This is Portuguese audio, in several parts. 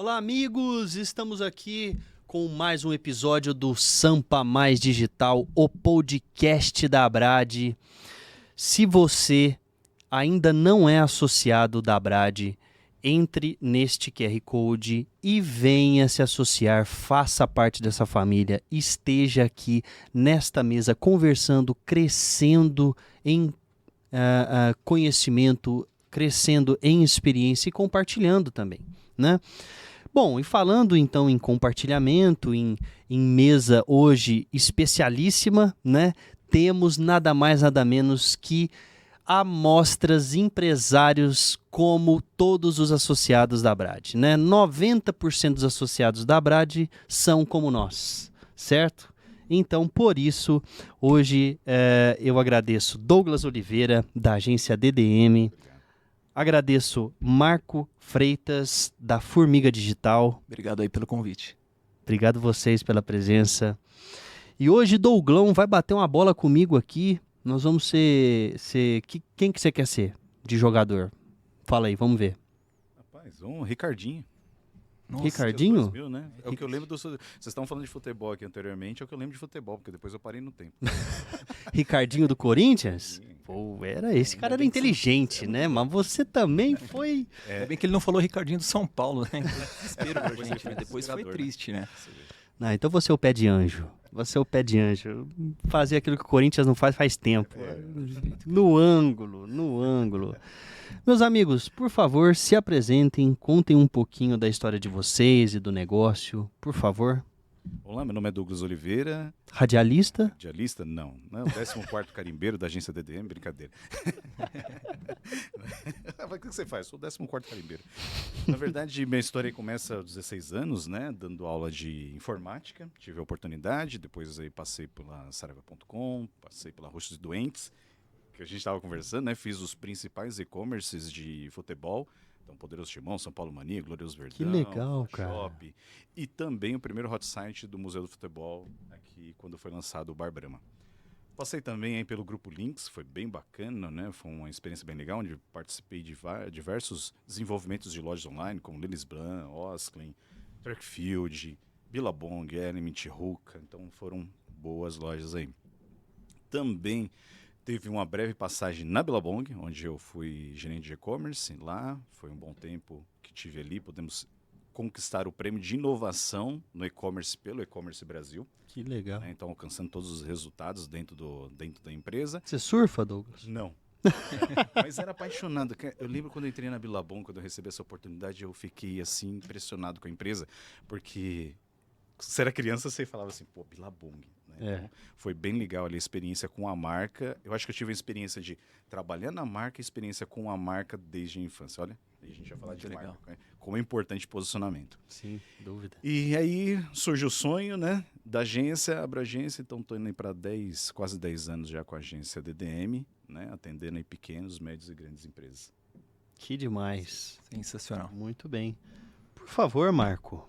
Olá, amigos! Estamos aqui com mais um episódio do Sampa Mais Digital, o podcast da Abrad. Se você ainda não é associado da Abrad, entre neste QR Code e venha se associar, faça parte dessa família, esteja aqui nesta mesa conversando, crescendo em conhecimento, crescendo em experiência e compartilhando também, né? Bom, e falando então em compartilhamento, em mesa hoje especialíssima, né? Temos nada mais nada menos que amostras empresários como todos os associados da Abrad, né? 90% dos associados da Abrad são como nós, certo? Então, por isso, hoje eu agradeço Douglas Oliveira, da agência DDM, agradeço Marco Freitas, da Formiga Digital. Obrigado aí pelo convite. Obrigado vocês pela presença. E hoje Douglão vai bater uma bola comigo aqui. Nós vamos ser quem que você quer ser de jogador? Fala aí, vamos ver. Rapaz, Ricardinho. Nossa, Ricardinho? 2000, né? É o que eu lembro do... Vocês estavam falando de futebol aqui anteriormente, é o que eu lembro de futebol, porque depois eu parei no tempo. Ricardinho do Corinthians? Pô, esse cara era inteligente, né? Mas você também foi... Ainda bem que ele não falou Ricardinho do São Paulo, né? Desespero pra gente, né? Depois foi triste, né? Não, então você é o pé de anjo. Você é o pé de anjo. Fazer aquilo que o Corinthians não faz tempo. No ângulo. Meus amigos, por favor, se apresentem, contem um pouquinho da história de vocês e do negócio, por favor. Olá, meu nome é Douglas Oliveira. Radialista? Radialista? Não. O 14º carimbeiro da agência DDM, brincadeira. O que você faz? Sou o 14º carimbeiro. Na verdade, minha história começa aos 16 anos, né? Dando aula de informática. Tive a oportunidade, depois aí passei pela Saraiva.com, passei pela Roxos e Doentes, que a gente estava conversando, né? Fiz os principais e-commerces de futebol. Então, Poderoso Timão, São Paulo Mania, Glorioso Verdão. Que legal, cara. Shop, e também o primeiro hot site do Museu do Futebol, aqui quando foi lançado o Bar Brahma. Passei também aí pelo Grupo Links, foi bem bacana, né? Foi uma experiência bem legal, onde participei de diversos desenvolvimentos de lojas online, como Lilis Blanc, Osklin, Trackfield, Billabong, Element, Ruka. Então, foram boas lojas aí. Também teve uma breve passagem na Billabong, onde eu fui gerente de e-commerce lá. Foi um bom tempo que tive ali. Podemos conquistar o prêmio de inovação no e-commerce pelo E-commerce Brasil. Que legal. Né? Então, alcançando todos os resultados dentro da empresa. Você surfa, Douglas? Não. Mas era apaixonado. Eu lembro quando eu entrei na Billabong, quando eu recebi essa oportunidade, eu fiquei assim impressionado com a empresa, porque você era criança, você falava assim, pô, Billabong. Então, foi bem legal ali a experiência com a marca. Eu acho que eu tive a experiência de trabalhar na marca e experiência com a marca desde a infância. Olha, a gente vai falar de legal. Marca, né? Como é importante posicionamento. Sim, dúvida. E aí surgiu o sonho, né, da agência, Abragência. Então estou indo para quase 10 anos já com a agência DDM, né, atendendo aí pequenos, médios e grandes empresas. Que demais. Sensacional. Muito bem. Por favor, Marco,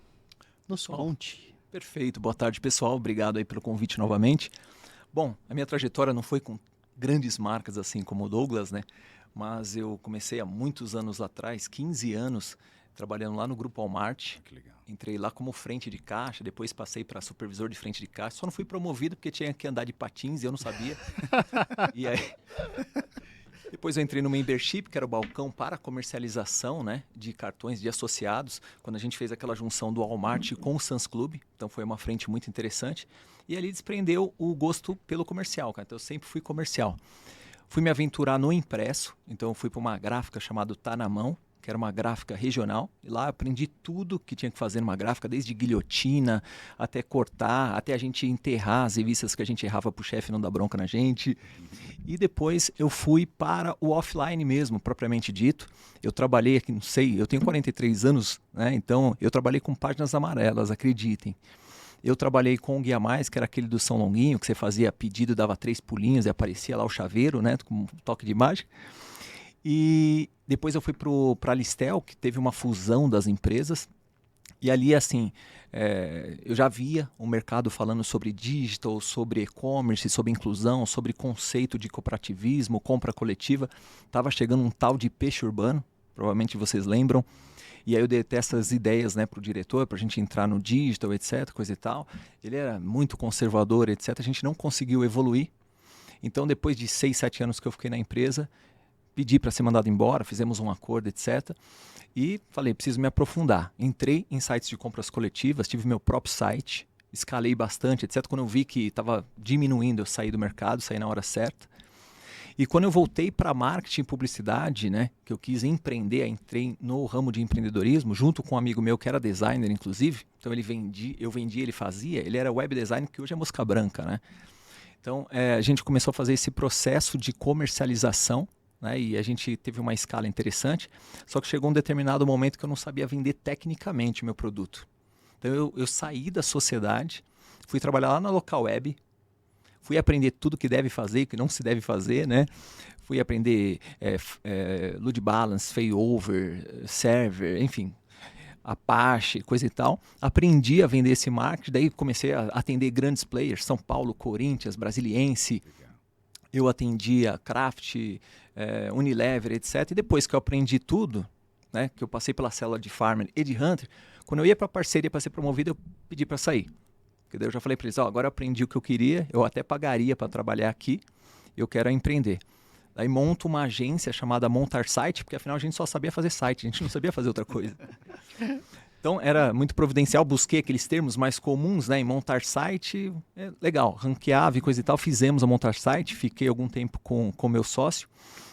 nos conte. Perfeito. Boa tarde, pessoal. Obrigado aí pelo convite novamente. Bom, a minha trajetória não foi com grandes marcas assim como o Douglas, né? Mas eu comecei há muitos anos lá atrás, 15 anos, trabalhando lá no Grupo Walmart. Que legal. Entrei lá como frente de caixa, depois passei para supervisor de frente de caixa. Só não fui promovido porque tinha que andar de patins e eu não sabia. E aí... Depois eu entrei no membership, que era o balcão para comercialização, né, de cartões de associados, quando a gente fez aquela junção do Walmart com o Sam's Club. Então foi uma frente muito interessante. E ali desprendeu o gosto pelo comercial, cara. Então eu sempre fui comercial. Fui me aventurar no impresso, então eu fui para uma gráfica chamada Tá Na Mão, que era uma gráfica regional. E lá aprendi tudo que tinha que fazer numa gráfica, desde guilhotina até cortar, até a gente enterrar as revistas que a gente errava para o chefe não dar bronca na gente. E depois eu fui para o offline mesmo, propriamente dito. Eu trabalhei aqui, não sei, eu tenho 43 anos, né? Então eu trabalhei com páginas amarelas, acreditem. Eu trabalhei com o Guia Mais, que era aquele do São Longuinho, que você fazia pedido, dava 3 pulinhos e aparecia lá o chaveiro, né? Com um toque de mágica. E depois eu fui para a Listel, que teve uma fusão das empresas. E ali, assim, eu já via o mercado falando sobre digital, sobre e-commerce, sobre inclusão, sobre conceito de cooperativismo, compra coletiva. Estava chegando um tal de peixe urbano, provavelmente vocês lembram. E aí eu dei até essas ideias, né, para o diretor, para a gente entrar no digital, etc, coisa e tal. Ele era muito conservador, etc. A gente não conseguiu evoluir. Então, depois de 6, 7 anos que eu fiquei na empresa, pedi para ser mandado embora, fizemos um acordo, etc. E falei, preciso me aprofundar. Entrei em sites de compras coletivas, tive meu próprio site, escalei bastante, etc. Quando eu vi que estava diminuindo, eu saí do mercado, saí na hora certa. E quando eu voltei para marketing e publicidade, né, que eu quis empreender, entrei no ramo de empreendedorismo, junto com um amigo meu que era designer, inclusive. Então eu vendia, ele fazia. Ele era web designer, que hoje é mosca branca, né? Então a gente começou a fazer esse processo de comercialização, né, e a gente teve uma escala interessante. Só que chegou um determinado momento que eu não sabia vender tecnicamente o meu produto. Então eu saí da sociedade, fui trabalhar lá na local web. Fui aprender tudo que deve fazer e que não se deve fazer, né? Fui aprender load balance, failover, server, enfim, Apache, coisa e tal. Aprendi a vender esse marketing, daí comecei a atender grandes players, São Paulo, Corinthians, Brasiliense. Eu atendia Kraft, Unilever, etc. E depois que eu aprendi tudo, né, que eu passei pela célula de Farmer e de Hunter, quando eu ia para a parceria para ser promovido, eu pedi para sair. Daí eu já falei para eles, agora eu aprendi o que eu queria, eu até pagaria para trabalhar aqui, eu quero empreender. Daí monto uma agência chamada Montar Site, porque afinal a gente só sabia fazer site, a gente não sabia fazer outra coisa. Então era muito providencial, busquei aqueles termos mais comuns, né, em montar site, legal, ranqueava e coisa e tal, fizemos a Montar Site, fiquei algum tempo com meu sócio.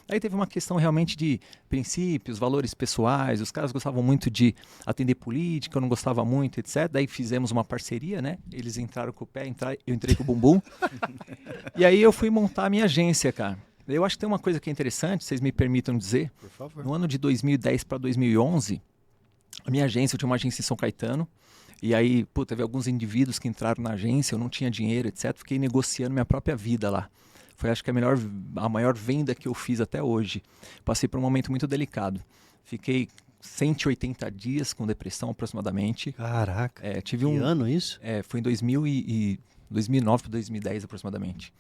Aí teve uma questão realmente de princípios, valores pessoais, os caras gostavam muito de atender política, eu não gostava muito, etc. Daí fizemos uma parceria, né? Eles entraram com o pé, eu entrei com o bumbum. E aí eu fui montar a minha agência, cara. Eu acho que tem uma coisa que é interessante, vocês me permitam dizer. Por favor. No ano de 2010 para 2011, a minha agência, eu tinha uma agência em São Caetano, e aí, teve alguns indivíduos que entraram na agência, eu não tinha dinheiro, etc. Fiquei negociando minha própria vida lá. Foi, acho que, a maior venda que eu fiz até hoje. Passei por um momento muito delicado. Fiquei 180 dias com depressão, aproximadamente. Caraca, tive que ano isso? Foi em 2009 para 2010, aproximadamente.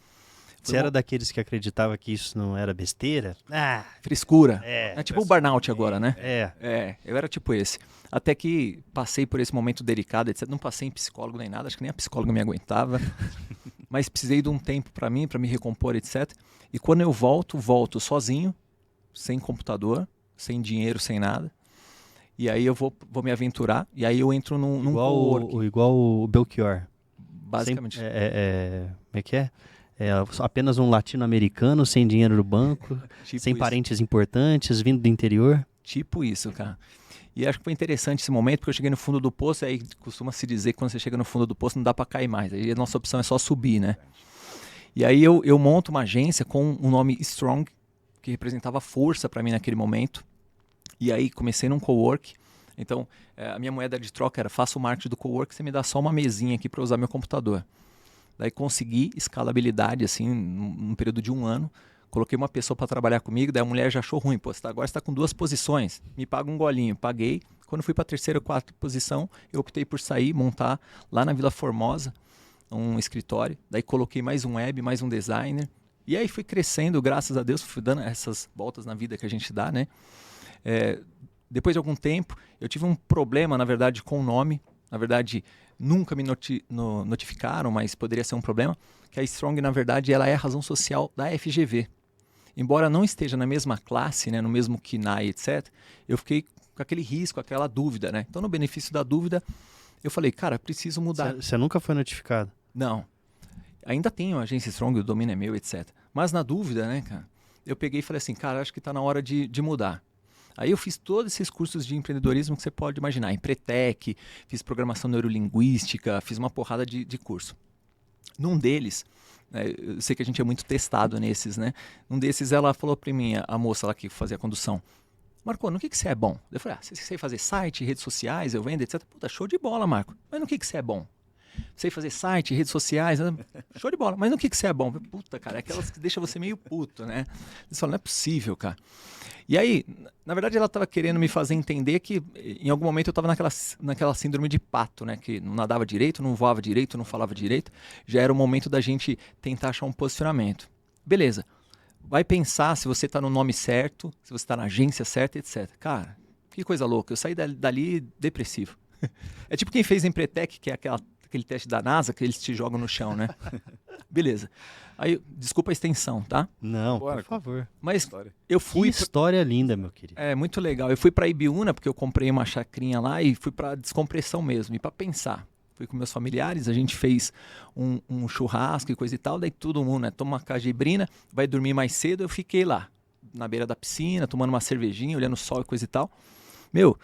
Você era daqueles que acreditava que isso não era besteira? Ah, frescura. É tipo o burnout agora, né? Eu era tipo esse. Até que passei por esse momento delicado, etc. Não passei em psicólogo nem nada, acho que nem a psicóloga me aguentava. Mas precisei de um tempo para mim, para me recompor, etc. E quando eu volto sozinho, sem computador, sem dinheiro, sem nada. E aí eu vou me aventurar, e aí eu entro num coworking. Igual o Belchior. Basicamente. Como é que é? Apenas um latino-americano, sem dinheiro no banco, Tipo sem isso. parentes importantes, vindo do interior. Tipo isso, cara. E acho que foi interessante esse momento, porque eu cheguei no fundo do poço, aí costuma se dizer que quando você chega no fundo do poço não dá para cair mais. Aí a nossa opção é só subir, né? E aí eu monto uma agência com o nome Strong, que representava força para mim naquele momento. E aí comecei num cowork. Então, a minha moeda de troca era: faça o marketing do cowork, você me dá só uma mesinha aqui para usar meu computador. Daí consegui escalabilidade, assim, num período de 1 ano. Coloquei uma pessoa para trabalhar comigo, daí a mulher já achou ruim. Agora você está com 2 posições, me paga um golinho. Paguei. Quando fui para a 3ª ou 4ª posição, eu optei por sair, montar lá na Vila Formosa um escritório. Daí coloquei mais um web, mais um designer. E aí fui crescendo, graças a Deus, fui dando essas voltas na vida que a gente dá, né? Depois de algum tempo, eu tive um problema, na verdade, com o nome. Na verdade, nunca me notificaram, mas poderia ser um problema. Que a Strong, na verdade, ela é a razão social da FGV. Embora não esteja na mesma classe, né, no mesmo KNAI, etc., eu fiquei com aquele risco, aquela dúvida, né? Então, no benefício da dúvida, eu falei, cara, preciso mudar. Você nunca foi notificado? Não. Ainda tenho a agência Strong, o domínio é meu, etc. Mas na dúvida, né, cara, eu peguei e falei assim, cara, acho que está na hora de mudar. Aí eu fiz todos esses cursos de empreendedorismo que você pode imaginar. Empretec, fiz programação neurolinguística, fiz uma porrada de curso. Num deles, eu sei que a gente é muito testado nesses, né? Num desses ela falou para mim, a moça lá que fazia a condução: Marco, no que você é bom? Eu falei, você sei fazer site, redes sociais, eu vendo, etc. Puta, show de bola, Marco. Mas no que você é bom? Sei fazer site, redes sociais, show de bola. Mas no que você é bom? Puta, cara, é aquelas que deixam você meio puto, né? Eles falam, não é possível, cara. E aí, na verdade, ela estava querendo me fazer entender que em algum momento eu estava naquela síndrome de pato, né? Que não nadava direito, não voava direito, não falava direito. Já era o momento da gente tentar achar um posicionamento. Beleza. Vai pensar se você está no nome certo, se você está na agência certa, etc. Cara, Que coisa louca. Eu saí dali depressivo. É tipo quem fez Empretec, que é aquele teste da NASA que eles te jogam no chão, né? Beleza. Aí, desculpa a extensão, tá? Não, Bora, por favor. Mas História. eu Que fui... história linda, meu querido. É, muito legal. Eu fui pra Ibiúna, porque eu comprei uma chacrinha lá e fui pra descompressão mesmo, e pra pensar. Fui com meus familiares, a gente fez um churrasco e coisa e tal, daí todo mundo, né, toma uma cajibrina, vai dormir mais cedo, eu fiquei lá, na beira da piscina, tomando uma cervejinha, olhando o sol e coisa e tal. Meu,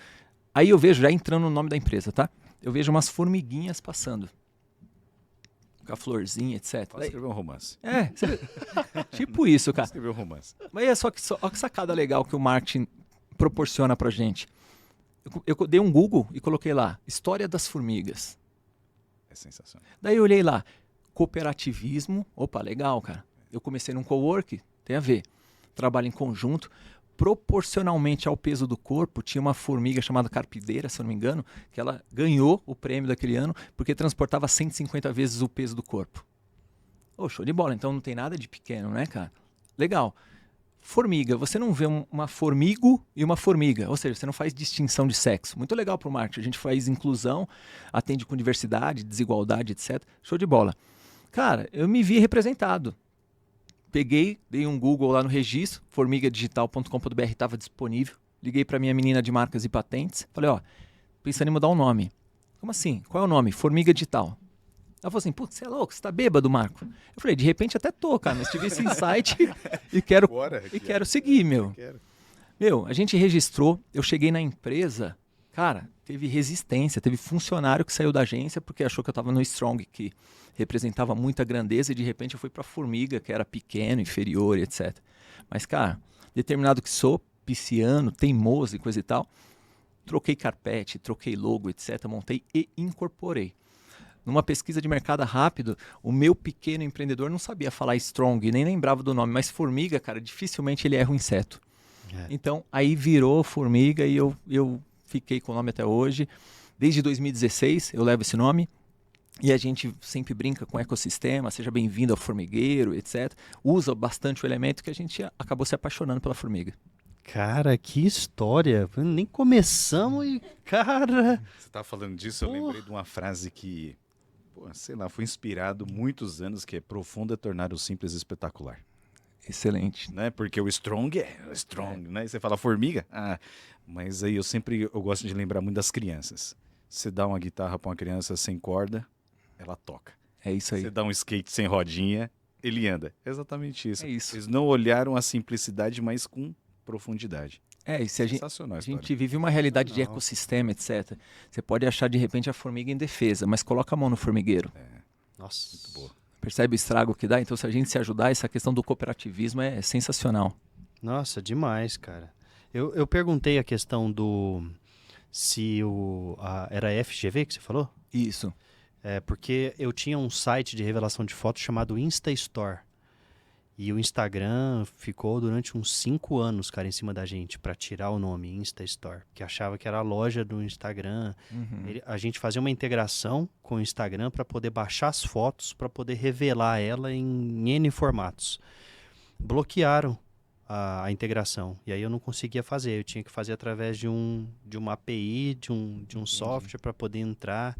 aí eu vejo, já entrando no nome da empresa, tá? Eu vejo umas formiguinhas passando. Com a florzinha, etc. Pode escrever um romance. Tipo isso, Pode cara. escrever um romance. Mas é só que sacada legal que o marketing proporciona pra gente. Eu dei um Google e coloquei lá, História das Formigas. É sensacional. Daí eu olhei lá, cooperativismo, opa, legal, cara. Eu comecei num cowork, tem a ver. Trabalho em conjunto, proporcionalmente ao peso do corpo, tinha uma formiga chamada carpideira, se eu não me engano, que ela ganhou o prêmio daquele ano porque transportava 150 vezes o peso do corpo. Ô, show de bola, então não tem nada de pequeno, né, cara? Legal. Formiga, você não vê uma formigo e uma formiga, ou seja, você não faz distinção de sexo. Muito legal pro marketing, a gente faz inclusão, atende com diversidade, desigualdade, etc. Show de bola. Cara, eu me vi representado. Peguei, dei um Google lá no registro, formigadigital.com.br estava disponível. Liguei para minha menina de marcas e patentes. Falei, ó, pensando em mudar o nome. Como assim? Qual é o nome? Formiga Digital. Ela falou assim, putz, você é louco, você tá bêbado, Marco? Eu falei, de repente até tô, cara, mas tive esse insight e quero seguir, meu. Meu, a gente registrou, eu cheguei na empresa, cara, teve resistência, teve funcionário que saiu da agência porque achou que eu tava no Strong, que representava muita grandeza, e de repente eu fui pra Formiga, que era pequeno, inferior, etc. Mas, cara, determinado que sou, pisciano, teimoso e coisa e tal, troquei carpete, troquei logo, etc., montei e incorporei. Numa pesquisa de mercado rápido, o meu pequeno empreendedor não sabia falar Strong, nem lembrava do nome, mas Formiga, cara, dificilmente ele erra um inseto. Então, aí virou Formiga e eu fiquei com o nome até hoje. Desde 2016 eu levo esse nome. E a gente sempre brinca com o ecossistema, seja bem-vindo ao formigueiro, etc. Usa bastante o elemento que a gente acabou se apaixonando pela formiga. Cara, que história. Nem começamos e, cara... Você tá falando disso, eu lembrei de uma frase que, sei lá, foi inspirado muitos anos, que é profunda é tornar o simples espetacular. Excelente. Né? Porque o strong né? E você fala formiga, mas aí eu gosto de lembrar muito das crianças. Você dá uma guitarra para uma criança sem corda, ela toca. É isso aí. Você dá um skate sem rodinha, ele anda. É exatamente isso. É isso. Eles não olharam a simplicidade, mas com profundidade. E se a Sensacional a gente vive uma realidade de ecossistema, etc. Você pode achar de repente a formiga indefesa, mas coloca a mão no formigueiro. Nossa, muito boa. Percebe o estrago que dá? Então, se a gente se ajudar, essa questão do cooperativismo é sensacional. Nossa, demais, cara. Eu perguntei a questão do... Se era FGV que você falou? Isso. É, porque eu tinha um site de revelação de fotos chamado Insta Store. E o Instagram ficou durante uns 5 anos, cara, em cima da gente, para tirar o nome Insta Store. Que achava que era a loja do Instagram. A gente fazia uma integração com o Instagram para poder baixar as fotos, para poder revelar ela em N formatos. Bloquearam a integração. E aí eu não conseguia fazer. Eu tinha que fazer através de uma API, de um software para poder entrar.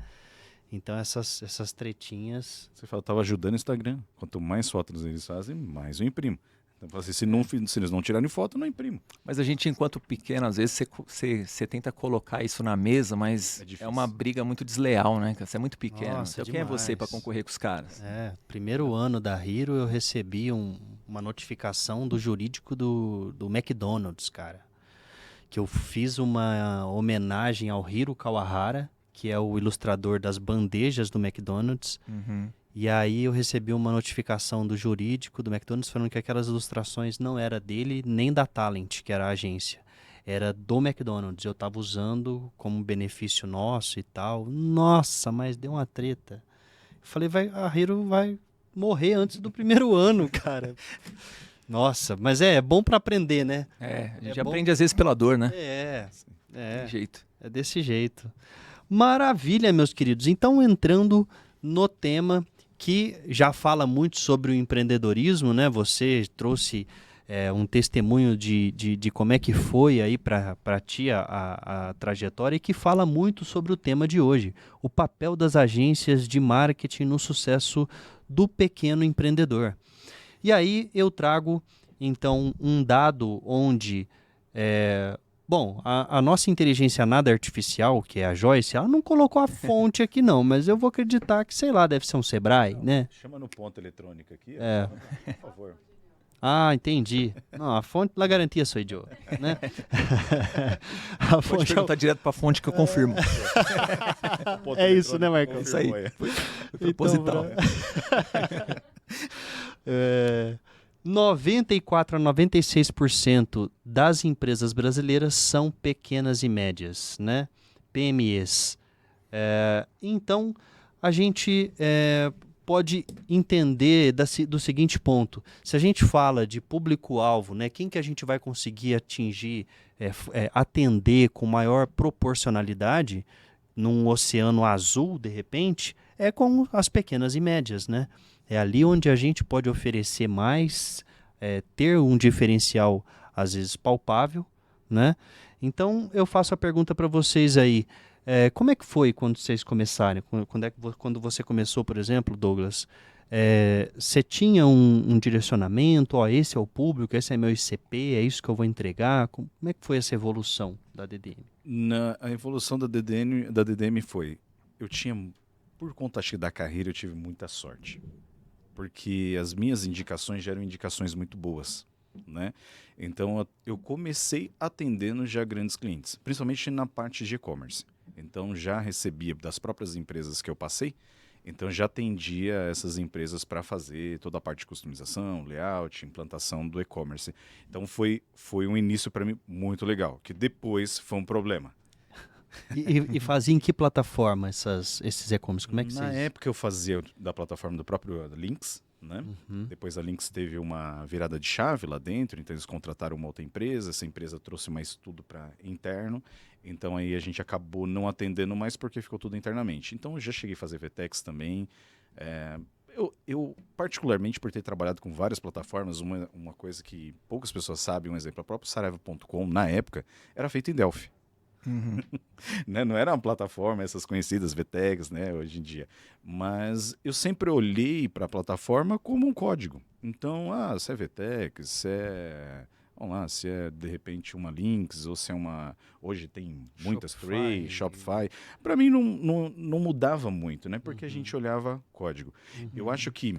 Então essas tretinhas... Você fala, estava ajudando o Instagram. Quanto mais fotos eles fazem, mais eu imprimo. Então, assim, se eles não tirarem foto, eu não imprimo. Mas a gente, enquanto pequeno, às vezes você tenta colocar isso na mesa, mas é uma briga muito desleal, né? Você é muito pequeno. Nossa, então, quem é você para concorrer com os caras? Primeiro ano da Hero, eu recebi uma notificação do jurídico do McDonald's, cara. Que eu fiz uma homenagem ao Hiro Kawahara, que é o ilustrador das bandejas do McDonald's. E aí eu recebi uma notificação do jurídico do McDonald's falando que aquelas ilustrações não era dele nem da Talent, que era a agência. Era do McDonald's. Eu tava usando como benefício nosso e tal. Nossa, mas deu uma treta. Eu falei, a Hiro vai morrer antes do primeiro ano, cara. Nossa, mas é bom para aprender, né? A gente aprende às vezes pela dor, né? Desse jeito. É desse jeito. Maravilha, meus queridos. Então, entrando no tema que já fala muito sobre o empreendedorismo, né? Você trouxe um testemunho de como é que foi aí para ti a trajetória e que fala muito sobre o tema de hoje, o papel das agências de marketing no sucesso do pequeno empreendedor. E aí eu trago, então, um dado onde, bom, a nossa inteligência nada artificial, que é a Joyce, ela não colocou a fonte aqui não, mas eu vou acreditar que, sei lá, deve ser um Sebrae, né? Chama no ponto eletrônico aqui, por favor. Ah, entendi. Não, a fonte la garantia sou eu, né? A Pode perguntar direto para a fonte que eu confirmo. É isso, né, Marcão? Isso aí. Foi proposital. Então, 94 a 96% das empresas brasileiras são pequenas e médias, né? PMEs. Então, a gente pode entender do seguinte ponto. Se a gente fala de público-alvo, né, quem que a gente vai conseguir atingir, atender com maior proporcionalidade num oceano azul, de repente, é com as pequenas e médias, né? É ali onde a gente pode oferecer mais, ter um diferencial, às vezes, palpável, né? Então, eu faço a pergunta para vocês aí. Como é que foi quando vocês começaram? Quando você começou, por exemplo, Douglas, você tinha um direcionamento? Ó, esse é o público, esse é meu ICP, é isso que eu vou entregar? Como é que foi essa evolução da DDM? A evolução da DDM foi... Eu tinha, por conta acho que da carreira, eu tive muita sorte. Porque as minhas indicações já eram indicações muito boas, né? Então, eu comecei atendendo já grandes clientes, principalmente na parte de e-commerce. Então, já recebia das próprias empresas que eu passei, então já atendia essas empresas para fazer toda a parte de customização, layout, implantação do e-commerce. Então, foi um início para mim muito legal, que depois foi um problema. E fazia em que plataforma esses e-commerce? Como é que Na época eu fazia da plataforma do próprio Lynx, né? Uhum. Depois a Lynx teve uma virada de chave lá dentro, então eles contrataram uma outra empresa, essa empresa trouxe mais tudo para interno, então aí a gente acabou não atendendo mais porque ficou tudo internamente. Então eu já cheguei a fazer VTEX também. Eu particularmente, por ter trabalhado com várias plataformas, uma coisa que poucas pessoas sabem, um exemplo, a própria Saraiva.com, na época, era feito em Delphi. Uhum. Né? Não era uma plataforma, essas conhecidas VTEX, né, hoje em dia. Mas eu sempre olhei para a plataforma como um código. Então, se é VTEX, se é de repente uma Lynx, ou se é uma... Hoje tem muitas Shopify. Para mim não mudava muito, né? Porque a gente olhava código. Eu acho que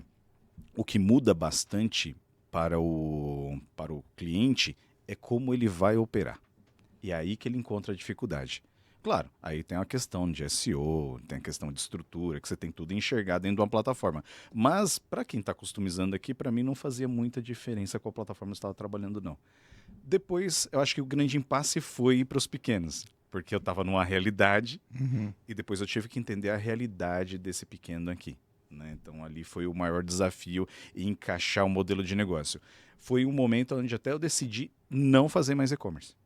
o que muda bastante para o cliente é como ele vai operar. E é aí que ele encontra a dificuldade. Claro, aí tem a questão de SEO, tem a questão de estrutura, que você tem tudo enxergado dentro de uma plataforma. Mas, para quem está customizando aqui, para mim não fazia muita diferença com a plataforma que eu estava trabalhando, não. Depois, eu acho que o grande impasse foi para os pequenos, porque eu estava numa realidade e depois eu tive que entender a realidade desse pequeno aqui. Né? Então, ali foi o maior desafio em encaixar o modelo de negócio. Foi um momento onde até eu decidi não fazer mais e-commerce.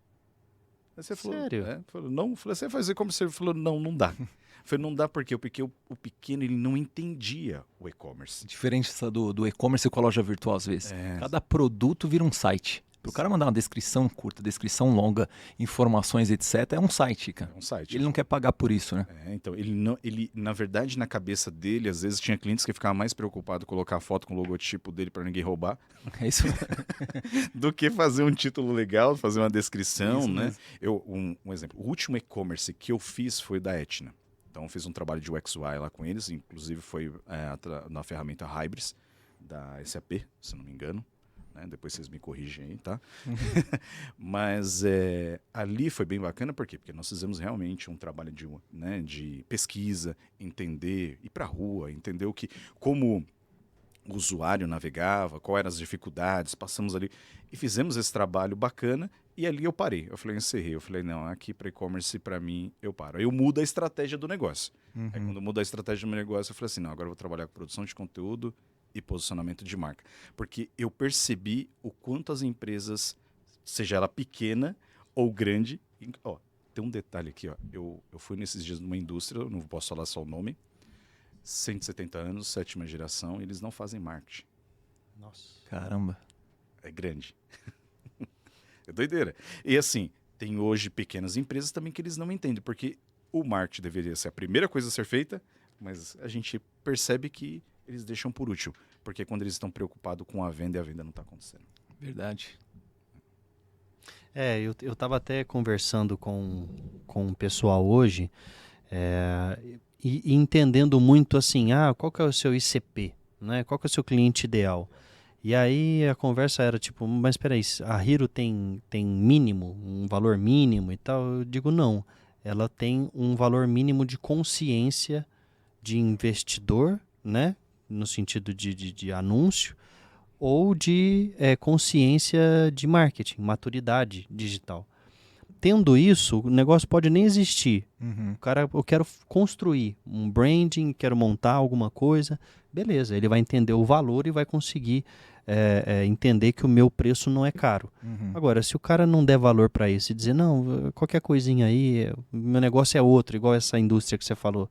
Você falou, Sério? não, falei, você vai fazer como você falou, não dá. Falei, não dá porque o pequeno ele não entendia o e-commerce. Diferença do e-commerce com a loja virtual, às vezes. Cada produto vira um site. Para o cara mandar uma descrição curta, descrição longa, informações, etc., é um site, cara. É um site. Ele não quer pagar por isso, né? Então, ele, na verdade, na cabeça dele, às vezes tinha clientes que ficavam mais preocupados em colocar a foto com o logotipo dele para ninguém roubar. É isso. Do que fazer um título legal, fazer uma descrição, Isso né? mesmo. Um exemplo, o último e-commerce que eu fiz foi da Etna. Então, eu fiz um trabalho de UX UI lá com eles, inclusive foi na ferramenta Hybris, da SAP, se não me engano. Né? Depois vocês me corrigem aí, tá? Mas ali foi bem bacana, por quê? Porque nós fizemos realmente um trabalho de pesquisa, entender, ir para a rua, entender como o usuário navegava, quais eram as dificuldades, passamos ali e fizemos esse trabalho bacana e ali eu parei. Eu falei, encerrei. Eu falei, não, aqui para e-commerce, para mim, eu paro. Aí eu mudo a estratégia do negócio. Aí quando eu mudo a estratégia do meu negócio, eu falei assim, não, agora eu vou trabalhar com produção de conteúdo e posicionamento de marca. Porque eu percebi o quanto as empresas, seja ela pequena ou grande... tem um detalhe aqui. Eu fui nesses dias numa indústria, não posso falar só o nome, 170 anos, 7ª geração, eles não fazem marketing. Nossa. Caramba. É grande. É doideira. E assim, tem hoje pequenas empresas também que eles não entendem, porque o marketing deveria ser a primeira coisa a ser feita, mas a gente percebe que eles deixam por último, porque quando eles estão preocupados com a venda e a venda não está acontecendo. Verdade. Eu estava até conversando com o pessoal hoje, e entendendo muito assim, qual que é o seu ICP, né? Qual que é o seu cliente ideal? E aí a conversa era tipo, mas espera aí, a Hero tem mínimo, um valor mínimo e tal? Eu digo não, ela tem um valor mínimo de consciência de investidor, né? No sentido de anúncio, ou de consciência de marketing, maturidade digital. Tendo isso, o negócio pode nem existir. Uhum. O cara, eu quero construir um branding, quero montar alguma coisa, beleza, ele vai entender o valor e vai conseguir entender que o meu preço não é caro. Uhum. Agora, se o cara não der valor para isso e dizer, não, qualquer coisinha aí, meu negócio é outro, igual essa indústria que você falou,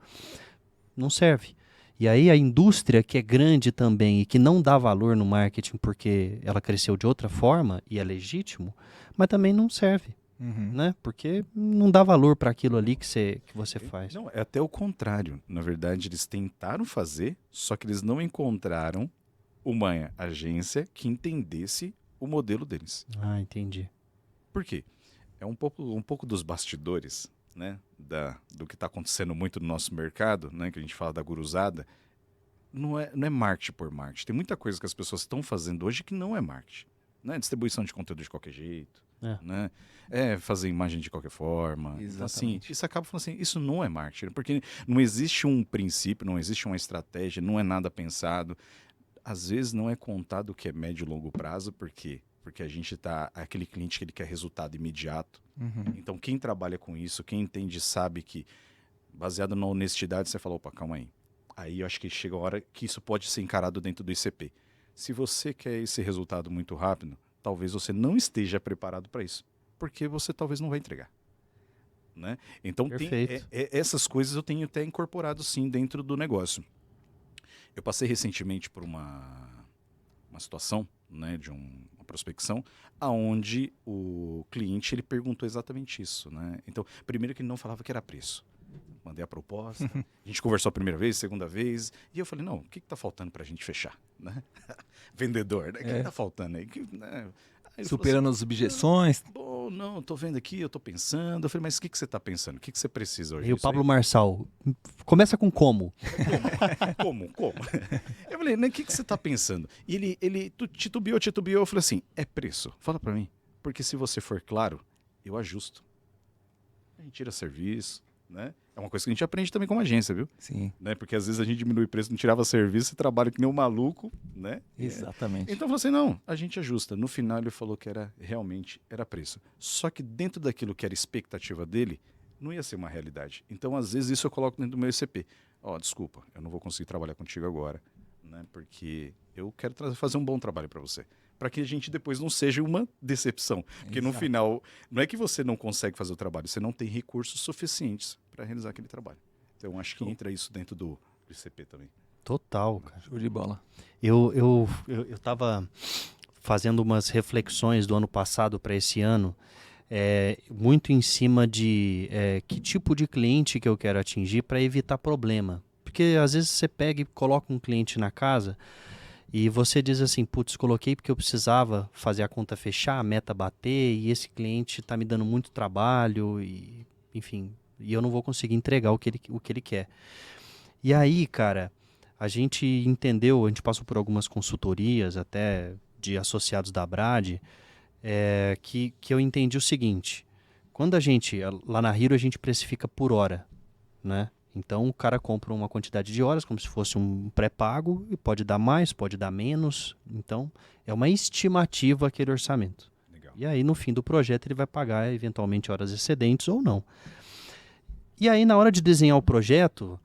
não serve. E aí a indústria que é grande também e que não dá valor no marketing porque ela cresceu de outra forma e é legítimo, mas também não serve, Uhum. né? Porque não dá valor para aquilo ali que você faz. Não, é até o contrário. Na verdade, eles tentaram fazer, só que eles não encontraram uma agência que entendesse o modelo deles. Entendi. Por quê? É um pouco dos bastidores, né, do que está acontecendo muito no nosso mercado, né, que a gente fala da guruzada. Não é marketing por marketing. Tem muita coisa que as pessoas estão fazendo hoje que não é marketing. Né? Distribuição de conteúdo de qualquer jeito. Né? Fazer imagem de qualquer forma. Então, assim, isso acaba falando assim, isso não é marketing. Porque não existe um princípio, não existe uma estratégia, não é nada pensado. Às vezes não é contado o que é médio e longo prazo, por quê? Porque a gente aquele cliente que ele quer resultado imediato. Uhum. Então, quem trabalha com isso, quem entende, sabe que, baseado na honestidade, você fala, opa, calma aí. Aí eu acho que chega a hora que isso pode ser encarado dentro do ICP. Se você quer esse resultado muito rápido, talvez você não esteja preparado para isso, porque você talvez não vai entregar. Né? Então, essas coisas eu tenho até incorporado, sim, dentro do negócio. Eu passei recentemente por uma situação, né, de uma prospecção, aonde o cliente ele perguntou exatamente isso. Né? Então, primeiro que ele não falava que era preço. Mandei a proposta, a gente conversou a primeira vez, segunda vez, e eu falei, não, o que está faltando para a gente fechar? Né? Vendedor, né? O que está faltando aí? Né? Aí superando assim, as objeções. Não, estou vendo aqui, eu estou pensando. Eu falei, mas o que você está pensando? O que você precisa hoje? E o Pablo Marçal, começa com como? Como? Eu falei, o que você está pensando? E ele titubeou. Eu falei assim, é preço. Fala para mim. Porque se você for claro, eu ajusto. A gente tira serviço, né? É uma coisa que a gente aprende também como agência, viu? Sim. Né? Porque às vezes a gente diminui o preço, não tirava serviço, e trabalha que nem um maluco, né? Exatamente. Então eu falei assim, não, a gente ajusta. No final ele falou que realmente era preço. Só que dentro daquilo que era expectativa dele, não ia ser uma realidade. Então às vezes isso eu coloco dentro do meu ICP. Desculpa, eu não vou conseguir trabalhar contigo agora, né? Porque eu quero fazer um bom trabalho para você. Para que a gente depois não seja uma decepção. Porque no final, não é que você não consegue fazer o trabalho, você não tem recursos suficientes para realizar aquele trabalho. Então, acho que entra isso dentro do ICP também. Total, cara. Show de bola. Eu estava fazendo umas reflexões do ano passado para esse ano, muito em cima de que tipo de cliente que eu quero atingir para evitar problema. Porque às vezes você pega e coloca um cliente na casa e você diz assim, putz, coloquei porque eu precisava fazer a conta fechar, a meta bater, e esse cliente está me dando muito trabalho, e, enfim, e eu não vou conseguir entregar o que ele quer. E aí, cara, a gente entendeu, a gente passou por algumas consultorias, até de associados da Brad, que eu entendi o seguinte, quando lá na Hero a gente precifica por hora, né? Então o cara compra uma quantidade de horas como se fosse um pré-pago e pode dar mais, pode dar menos. Então é uma estimativa aquele orçamento. Legal. E aí no fim do projeto ele vai pagar eventualmente horas excedentes ou não. E aí na hora de desenhar o projeto,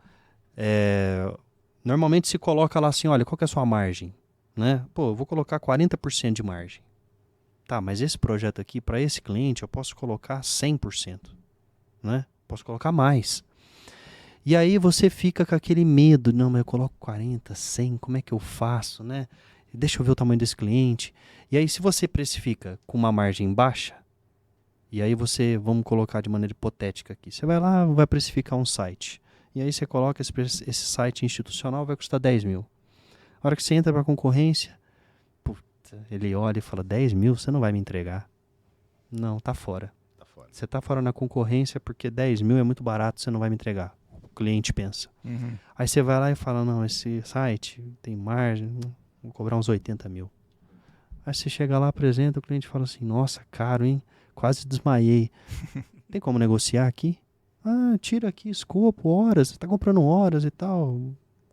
normalmente se coloca lá assim, olha, qual que é a sua margem? Né? Pô, eu vou colocar 40% de margem. Tá, mas esse projeto aqui, para esse cliente, eu posso colocar 100%. Né? Posso colocar mais. E aí você fica com aquele medo, não, mas eu coloco 40, 100, como é que eu faço, né? Deixa eu ver o tamanho desse cliente. E aí se você precifica com uma margem baixa, E aí vamos colocar de maneira hipotética aqui, você vai lá, vai precificar um site. E aí você coloca esse site institucional, vai custar 10 mil. A hora que você entra para a concorrência, ele olha e fala, 10 mil, você não vai me entregar. Não, tá fora. Você tá fora na concorrência porque 10 mil é muito barato, você não vai me entregar. O cliente pensa. Uhum. Aí você vai lá e fala, não, esse site tem margem, vou cobrar uns 80 mil. Aí você chega lá, apresenta, o cliente fala assim, nossa, caro, hein? Quase desmaiei. Tem como negociar aqui? Ah, tira aqui escopo, horas, você tá comprando horas e tal.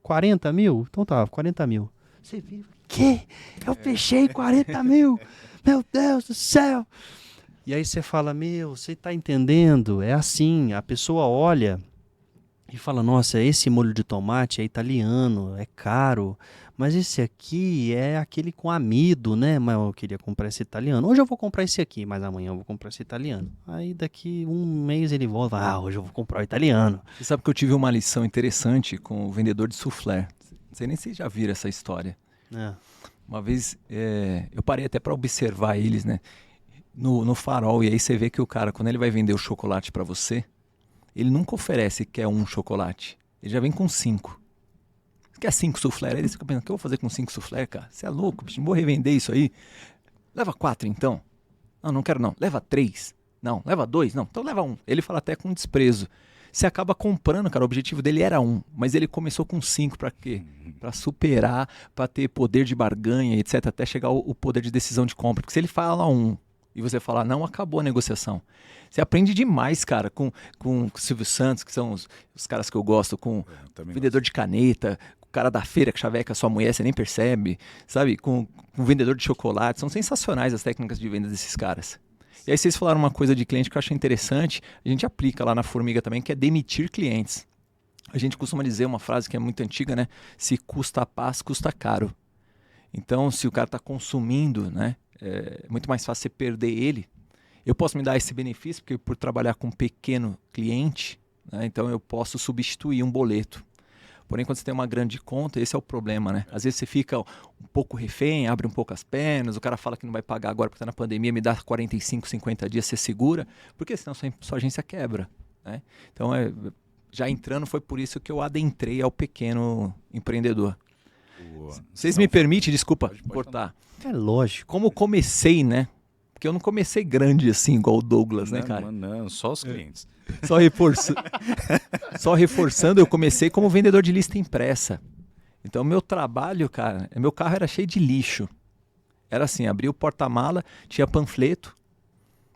40 mil? Então tá, 40 mil. Você vira, quê? Eu fechei 40 mil? Meu Deus do céu! E aí você fala, você tá entendendo? É assim, a pessoa olha e fala, nossa, esse molho de tomate é italiano, é caro, mas esse aqui é aquele com amido, né? Mas eu queria comprar esse italiano. Hoje eu vou comprar esse aqui, mas amanhã eu vou comprar esse italiano. Aí daqui um mês ele volta, hoje eu vou comprar o italiano. Você sabe que eu tive uma lição interessante com o vendedor de soufflé. Não sei nem se vocês já viram essa história. É. Uma vez eu parei até para observar eles, né? No farol, e aí você vê que o cara, quando ele vai vender o chocolate para você, ele nunca oferece que quer um chocolate. Ele já vem com 5. Você quer 5 soufflé? Aí você fica pensando, o que eu vou fazer com 5 soufflé, cara? Você é louco, bicho, não vou revender isso aí. Leva 4 então. Não quero não. Leva 3. Não, leva 2. Não, então leva 1. Ele fala até com desprezo. Você acaba comprando, cara, o objetivo dele era 1, mas ele começou com 5 para quê? Para superar, para ter poder de barganha, etc, até chegar o poder de decisão de compra. Porque se ele fala 1 e você fala não, acabou a negociação. Você aprende demais, cara, com o Silvio Santos, que são os caras que eu gosto, com o vendedor de caneta, com o cara da feira que chaveca a sua mulher, você nem percebe, sabe? Com o vendedor de chocolate. São sensacionais as técnicas de venda desses caras. E aí vocês falaram uma coisa de cliente que eu achei interessante, a gente aplica lá na Formiga também, que é demitir clientes. A gente costuma dizer uma frase que é muito antiga, né? Se custa a paz, custa caro. Então, se o cara está consumindo, né? É muito mais fácil você perder ele. Eu posso me dar esse benefício, porque por trabalhar com um pequeno cliente, né? Então eu posso substituir um boleto. Porém, quando você tem uma grande conta, esse é o problema, né? Às vezes você fica um pouco refém, abre um pouco as pernas, o cara fala que não vai pagar agora porque está na pandemia, me dá 45, 50 dias, você segura, porque senão sua agência quebra, né? Então, já entrando, foi por isso que eu adentrei ao pequeno empreendedor. Vocês me permitem, desculpa, cortar. É lógico. Como comecei, né? Porque eu não comecei grande assim, igual o Douglas, né, cara? Não, só os clientes. Só reforçando, eu comecei como vendedor de lista impressa. Então, meu trabalho, cara, meu carro era cheio de lixo. Era assim, abria o porta-mala, tinha panfleto.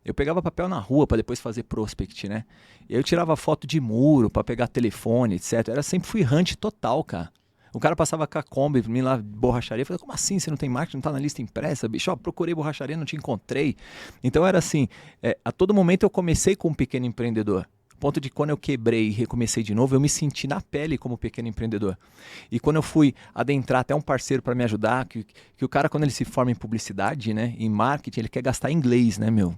Eu pegava papel na rua para depois fazer prospect, né? E aí eu tirava foto de muro para pegar telefone, etc. Era sempre fui hunt total, cara. O cara passava com a Kombi pra mim lá, borracharia. Eu falei, como assim? Você não tem marketing? Não tá na lista impressa? Bicho, procurei borracharia, não te encontrei. Então era assim, a todo momento eu comecei como um pequeno empreendedor. A ponto de quando eu quebrei e recomecei de novo, eu me senti na pele como pequeno empreendedor. E quando eu fui adentrar até um parceiro para me ajudar, que o cara, quando ele se forma em publicidade, né, em marketing, ele quer gastar inglês, né, meu?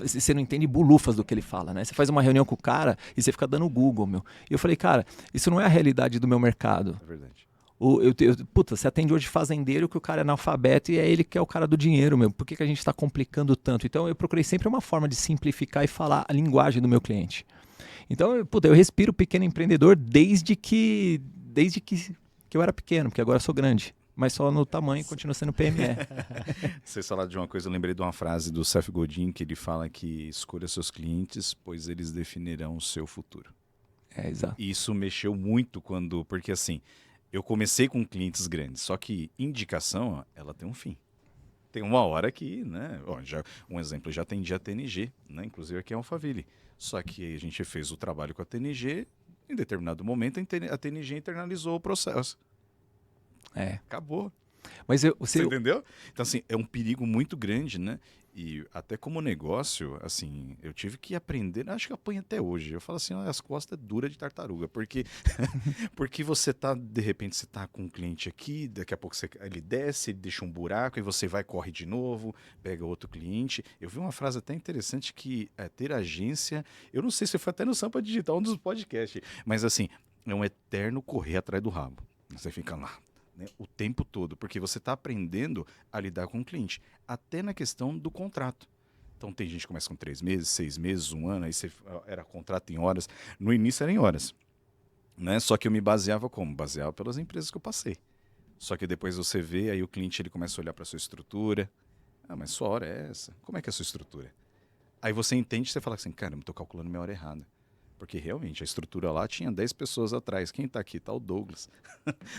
Você não entende bulufas do que ele fala, né? Você faz uma reunião com o cara e você fica dando Google, meu. E eu falei, cara, isso não é a realidade do meu mercado. É verdade. Puta, você atende hoje fazendeiro que o cara é analfabeto e é ele que é o cara do dinheiro, meu. Por que a gente está complicando tanto? Então eu procurei sempre uma forma de simplificar e falar a linguagem do meu cliente. Então, eu respiro pequeno empreendedor desde que eu era pequeno, porque agora eu sou grande. Mas só no tamanho continua sendo PME. Vocês falaram de uma coisa, eu lembrei de uma frase do Seth Godin, que ele fala que escolha seus clientes, pois eles definirão o seu futuro. Exato. E isso mexeu muito porque assim, eu comecei com clientes grandes, só que indicação, ela tem um fim. Tem uma hora que, né, um exemplo, eu já atendi a TNG, né, inclusive aqui é Alphaville. Só que a gente fez o trabalho com a TNG, em determinado momento a TNG internalizou o processo. Acabou. Mas você entendeu? Então, assim, é um perigo muito grande, né? E até como negócio, assim, eu tive que aprender, acho que eu apanho até hoje. Eu falo assim, as costas duras de tartaruga, porque você tá, de repente, você tá com um cliente aqui, daqui a pouco ele desce, ele deixa um buraco, e você vai, corre de novo, pega outro cliente. Eu vi uma frase até interessante que ter agência, eu não sei se foi até no Sampa Digital, um dos podcasts, mas assim, é um eterno correr atrás do rabo. Você fica lá, né, o tempo todo, porque você está aprendendo a lidar com o cliente, até na questão do contrato. Então tem gente que começa com 3 meses, 6 meses, 1 ano, aí você era contrato em horas. No início era em horas, né? Só que eu me baseava como? Baseava pelas empresas que eu passei. Só que depois você vê, aí o cliente ele começa a olhar para sua estrutura. Ah, mas sua hora é essa? Como é que é a sua estrutura? Aí você entende, você fala assim, caramba, estou calculando minha hora errada. Porque realmente a estrutura lá tinha 10 pessoas atrás. Quem está aqui? Está o Douglas.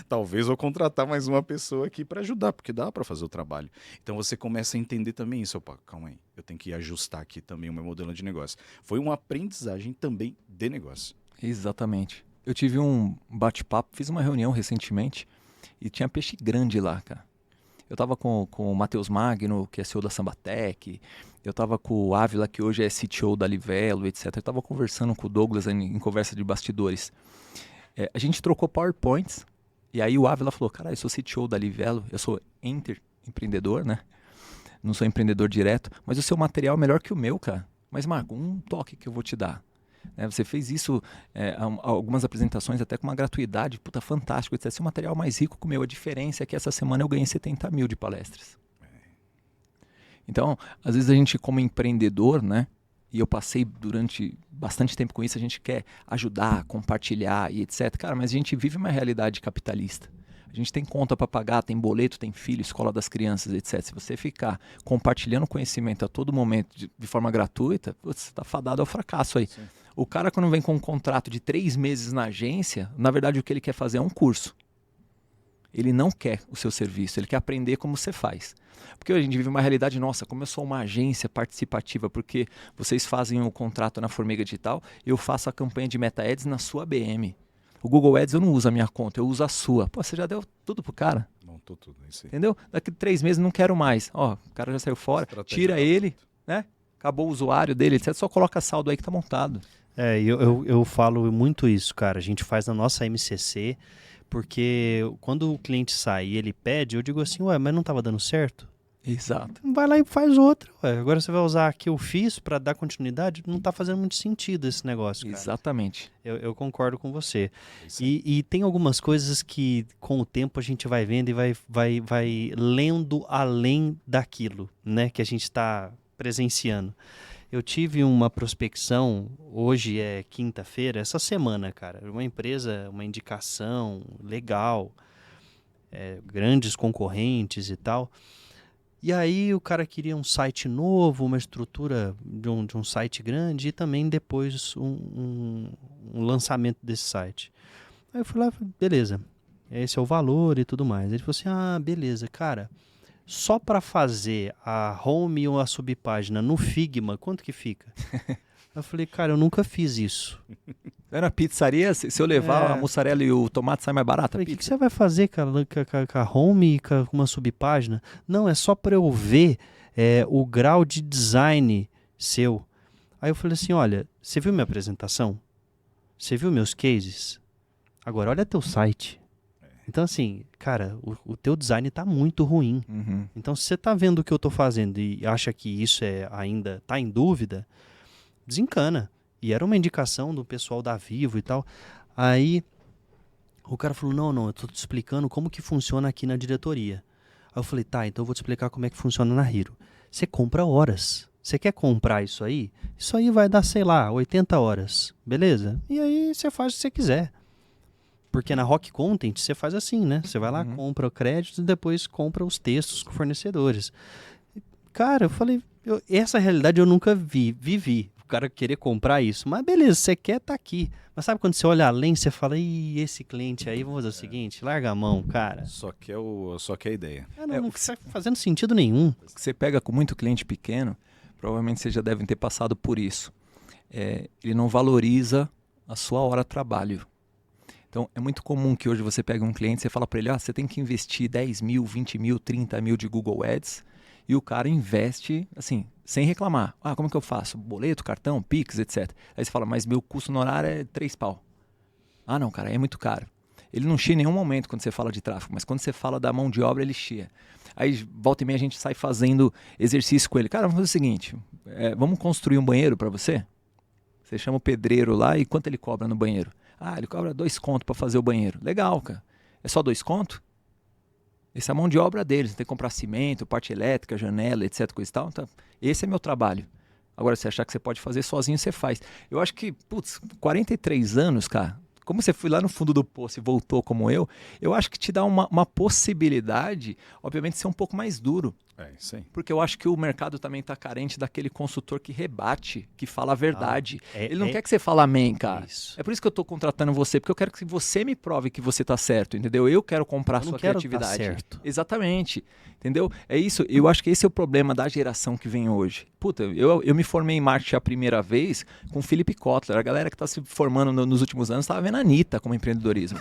Talvez eu contratar mais uma pessoa aqui para ajudar, porque dá para fazer o trabalho. Então você começa a entender também isso. Opa, calma aí, eu tenho que ajustar aqui também o meu modelo de negócio. Foi uma aprendizagem também de negócio. Exatamente. Eu tive um bate-papo, fiz uma reunião recentemente e tinha peixe grande lá, cara. Eu estava com o Matheus Magno, que é CEO da Sambatec. Eu estava com o Ávila, que hoje é CTO da Livelo, etc. Eu estava conversando com o Douglas em conversa de bastidores. A gente trocou PowerPoints. E aí o Ávila falou, cara, eu sou CTO da Livelo, eu sou empreendedor, né? Não sou empreendedor direto, mas o seu material é melhor que o meu, cara. Mas, Marco, um toque que eu vou te dar. Você fez isso, algumas apresentações até com uma gratuidade, puta, fantástico, etc. Seu material mais rico que o meu. A diferença é que essa semana eu ganhei 70 mil de palestras. Então, às vezes a gente como empreendedor, né? E eu passei durante bastante tempo com isso, a gente quer ajudar, compartilhar e etc. Cara, mas a gente vive uma realidade capitalista. A gente tem conta para pagar, tem boleto, tem filho, escola das crianças, etc. Se você ficar compartilhando conhecimento a todo momento de forma gratuita, você está fadado ao fracasso aí. Sim. O cara, quando vem com um contrato de 3 meses na agência, na verdade o que ele quer fazer é um curso. Ele não quer o seu serviço, ele quer aprender como você faz. Porque a gente vive uma realidade, nossa, como eu sou uma agência participativa, porque vocês fazem o contrato na Formiga Digital, eu faço a campanha de Meta Ads na sua BM. O Google Ads eu não uso a minha conta, eu uso a sua. Pô, você já deu tudo pro cara. Montou tudo, isso aí. Entendeu? Daqui 3 meses não quero mais. Ó, o cara já saiu fora, tira ele, né? Acabou o usuário dele, etc. Só coloca saldo aí que tá montado. Eu falo muito isso, cara. A gente faz na nossa MCC, porque quando o cliente sai e ele pede, eu digo assim, ué, mas não estava dando certo? Exato. Vai lá e faz outra. Ué. Agora você vai usar a que eu fiz para dar continuidade? Não está fazendo muito sentido esse negócio, cara. Exatamente. Eu concordo com você. E tem algumas coisas que com o tempo a gente vai vendo e vai lendo além daquilo, né, que a gente está presenciando. Eu tive uma prospecção, hoje é quinta-feira, essa semana, cara. Uma empresa, uma indicação legal, grandes concorrentes e tal. E aí o cara queria um site novo, uma estrutura de um site grande e também depois um lançamento desse site. Aí eu fui lá, beleza, esse é o valor e tudo mais. Ele falou assim, ah, beleza, cara, só para fazer a home ou a subpágina no Figma, quanto que fica? Eu falei, cara, eu nunca fiz isso. Na pizzaria, se eu levar a mussarela e o tomate, sai mais barato? O que você vai fazer, cara, com a home e com uma subpágina? Não, é só para eu ver o grau de design seu. Aí eu falei assim, olha, você viu minha apresentação? Você viu meus cases? Agora, olha teu site. Então, assim, cara, o teu design tá muito ruim. Uhum. Então, se você tá vendo o que eu tô fazendo e acha que isso ainda tá em dúvida, desencana. E era uma indicação do pessoal da Vivo e tal. Aí o cara falou, não, eu tô te explicando como que funciona aqui na diretoria. Aí eu falei, tá, então eu vou te explicar como é que funciona na Hiro. Você compra horas. Você quer comprar isso aí? Isso aí vai dar, sei lá, 80 horas. Beleza? E aí você faz o que você quiser. Porque na Rock Content você faz assim, né? Você vai lá, compra o crédito e depois compra os textos com fornecedores. Cara, eu falei, essa realidade eu nunca vivi. O cara querer comprar isso. Mas beleza, você quer, tá aqui. Mas sabe quando você olha além, você fala, ih, esse cliente aí, vamos fazer o seguinte, larga a mão, cara. Só quer a ideia. Não está fazendo sentido nenhum. Você pega com muito cliente pequeno, provavelmente vocês já devem ter passado por isso. Ele não valoriza a sua hora de trabalho. Então, é muito comum que hoje você pega um cliente e você fala para ele, você tem que investir 10 mil, 20 mil, 30 mil de Google Ads, e o cara investe, assim, sem reclamar. Ah, como é que eu faço? Boleto, cartão, Pix, etc. Aí você fala, mas meu custo no horário é 3 pau. Ah, não, cara, é muito caro. Ele não chia em nenhum momento quando você fala de tráfego, mas quando você fala da mão de obra, ele chia. Aí, volta e meia, a gente sai fazendo exercício com ele. Cara, vamos fazer o seguinte, vamos construir um banheiro para você? Você chama o pedreiro lá e quanto ele cobra no banheiro? Ah, ele cobra 2 contos para fazer o banheiro. Legal, cara. É só 2 contos? Essa é a mão de obra deles. Tem que comprar cimento, parte elétrica, janela, etc, coisa e tal. Então, esse é meu trabalho. Agora, se achar que você pode fazer sozinho, você faz. Eu acho que, 43 anos, cara, como você foi lá no fundo do poço e voltou como eu acho que te dá uma possibilidade, obviamente, de ser um pouco mais duro. É, isso aí. Porque eu acho que o mercado também está carente daquele consultor que rebate, que fala a verdade. Ele não quer que você fale amém, cara. Isso. É por isso que eu estou contratando você, porque eu quero que você me prove que você está certo, entendeu? Eu quero comprar a sua criatividade. Certo. Exatamente. Entendeu? É isso. Eu acho que esse é o problema da geração que vem hoje. Puta, eu me formei em marketing a primeira vez com o Philip Kotler. A galera que está se formando nos últimos anos estava vendo a Anitta como empreendedorismo.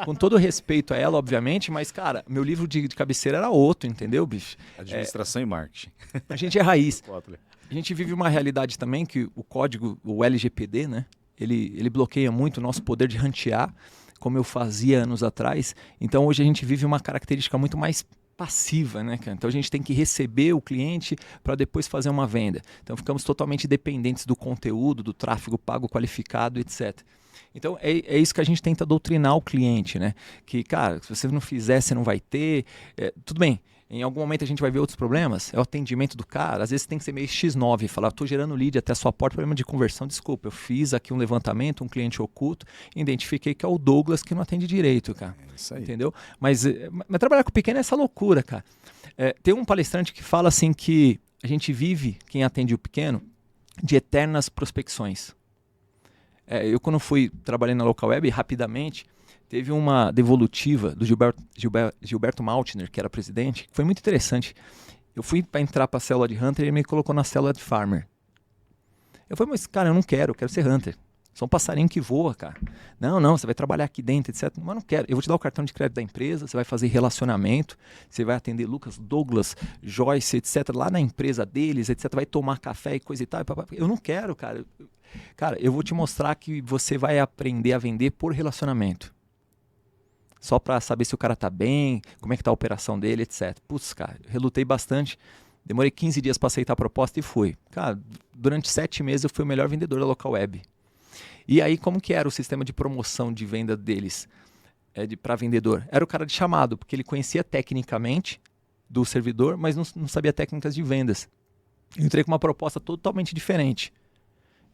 Com todo respeito a ela, obviamente, mas, cara, meu livro de cabeceira era outro, entendeu, bicho? Administração e marketing. A gente é raiz. Kotler. A gente vive uma realidade também que o código, o LGPD, né? Ele bloqueia muito o nosso poder de rantear, como eu fazia anos atrás. Então, hoje a gente vive uma característica muito mais passiva, né, cara? Então a gente tem que receber o cliente para depois fazer uma venda. Então ficamos totalmente dependentes do conteúdo, do tráfego pago qualificado, etc. Então é isso que a gente tenta doutrinar o cliente, né? Que, cara, se você não fizer, você não vai ter. Tudo bem. Em algum momento a gente vai ver outros problemas, é o atendimento do cara, às vezes tem que ser meio X9, falar, estou gerando lead até a sua porta, problema de conversão, desculpa, eu fiz aqui um levantamento, um cliente oculto, identifiquei que é o Douglas que não atende direito, cara. É isso aí. Entendeu? Mas trabalhar com o pequeno é essa loucura, cara. Tem um palestrante que fala assim que a gente vive, quem atende o pequeno, de eternas prospecções. Eu quando fui trabalhando na Local Web, rapidamente, teve uma devolutiva do Gilberto Maltner, que era presidente, que foi muito interessante. Eu fui para entrar para a célula de Hunter e ele me colocou na célula de Farmer. Eu falei, mas cara, eu quero ser Hunter. Sou um passarinho que voa, cara. Não, você vai trabalhar aqui dentro, etc. Mas não quero. Eu vou te dar o cartão de crédito da empresa, você vai fazer relacionamento, você vai atender Lucas, Douglas, Joyce, etc. lá na empresa deles, etc. Vai tomar café e coisa e tal. Eu não quero, cara. Cara, eu vou te mostrar que você vai aprender a vender por relacionamento. Só para saber se o cara tá bem, como é que tá a operação dele, etc. Putz, cara, relutei bastante. Demorei 15 dias para aceitar a proposta e fui. Cara, durante 7 meses eu fui o melhor vendedor da Local Web. E aí, como que era o sistema de promoção de venda deles para vendedor? Era o cara de chamado, porque ele conhecia tecnicamente do servidor, mas não sabia técnicas de vendas. Eu entrei com uma proposta totalmente diferente.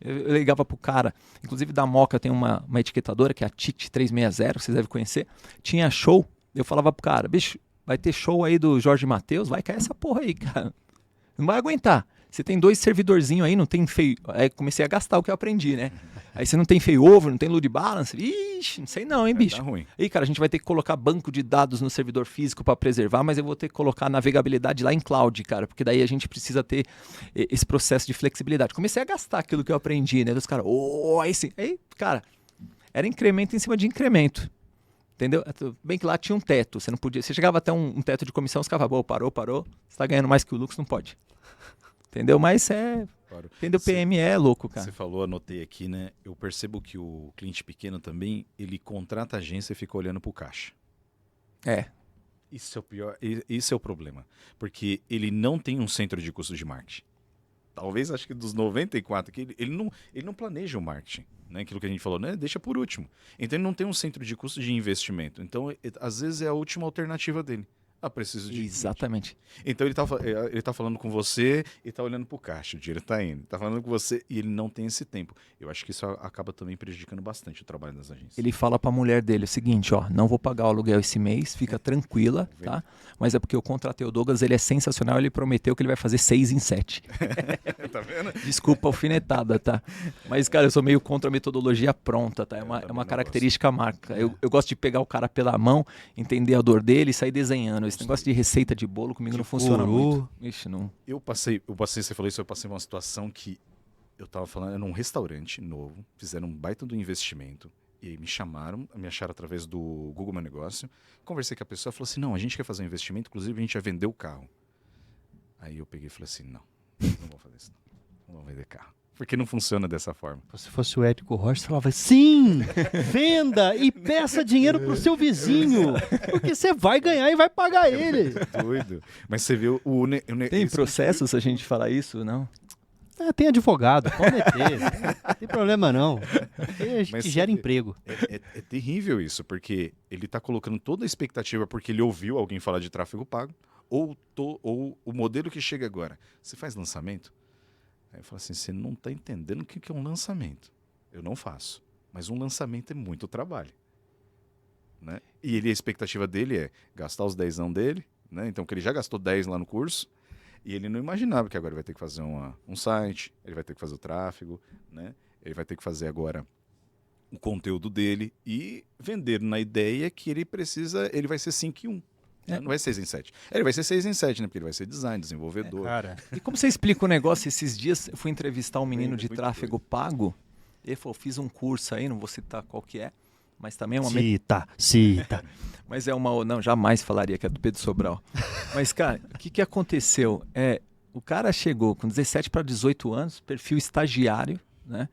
Eu ligava pro cara, inclusive da Moca tem uma etiquetadora que é a TIT 360, vocês devem conhecer. Tinha show, eu falava pro cara, bicho, vai ter show aí do Jorge Mateus, vai cair essa porra aí, cara. Não vai aguentar. Você tem 2 servidorzinhos aí, não tem feio. Aí comecei a gastar o que eu aprendi, né? Aí você não tem failover, não tem load balance. Ixi, não sei não, hein, bicho. Tá ruim. Aí, cara, a gente vai ter que colocar banco de dados no servidor físico para preservar, mas eu vou ter que colocar navegabilidade lá em cloud, cara, porque daí a gente precisa ter esse processo de flexibilidade. Comecei a gastar aquilo que eu aprendi, né? Dos caras, aí sim. Aí, cara, era incremento em cima de incremento. Entendeu? Bem que lá tinha um teto, você não podia. Você chegava até um teto de comissão, os caras falavam, parou. Você tá ganhando mais que o Lux, não pode. Entendeu? Mas Claro. entendeu? PME é louco, cara. Você falou, anotei aqui, né? Eu percebo que o cliente pequeno também, ele contrata a agência e fica olhando pro caixa. Isso é o pior, isso é o problema. Porque ele não tem um centro de custos de marketing. Talvez, acho que dos 94, que ele não planeja o marketing. Né? Aquilo que a gente falou, né? Deixa por último. Então ele não tem um centro de custos de investimento. Então, às vezes é a última alternativa dele. Preciso de... Exatamente. Então ele tá falando com você e tá olhando pro caixa, o dinheiro tá indo. Tá falando com você e ele não tem esse tempo. Eu acho que isso acaba também prejudicando bastante o trabalho das agências. Ele fala pra mulher dele o seguinte, ó, não vou pagar o aluguel esse mês, fica tranquila, tá? Mas é porque eu contratei o Douglas, ele é sensacional, ele prometeu que ele vai fazer 6 em 7. Tá vendo? Desculpa a alfinetada, tá? Mas, cara, eu sou meio contra a metodologia pronta, tá? É uma característica marca. Eu gosto de pegar o cara pela mão, entender a dor dele e sair desenhando. Esse negócio de receita de bolo comigo não funciona muito. Ixi, não. Eu passei, você falou isso, eu passei uma situação que eu tava falando, era num restaurante novo, fizeram um baita do investimento, e aí me acharam através do Google Meu Negócio, conversei com a pessoa, falou assim, não, a gente quer fazer um investimento, inclusive a gente vai vender o carro. Aí eu peguei e falei assim, não vou fazer isso, não vou vender carro. Porque não funciona dessa forma. Se fosse o Érico Rocha, você falava, sim, venda e peça dinheiro pro seu vizinho, porque você vai ganhar e vai pagar ele. Doido. Mas você viu Tem processo se a gente falar isso, não? Tem advogado, pode meter. Não tem problema não. Aí a gente Mas gera você vê, emprego. É terrível isso, porque ele está colocando toda a expectativa porque ele ouviu alguém falar de tráfego pago, ou o modelo que chega agora. Você faz lançamento? Aí eu falo assim, você não está entendendo o que é um lançamento. Eu não faço. Mas um lançamento é muito trabalho. Né? E a expectativa dele é gastar os 10 dele, né? Então que ele já gastou 10 lá no curso, e ele não imaginava que agora vai ter que fazer um site, ele vai ter que fazer o tráfego, né? Ele vai ter que fazer agora o conteúdo dele e vender na ideia que ele vai ser 5 em 1. Né? Não vai ser 6 em 7. Ele vai ser 6 em 7, né? Porque ele vai ser design, desenvolvedor. Cara, E como você explica o negócio? Esses dias eu fui entrevistar um menino de Muito tráfego pago. Ele falou, fiz um curso aí, não vou citar qual que é, mas também é uma... cita. Mas é uma... Não, jamais falaria que é do Pedro Sobral. Mas, cara, o que aconteceu? O cara chegou com 17 para 18 anos, perfil estagiário, né?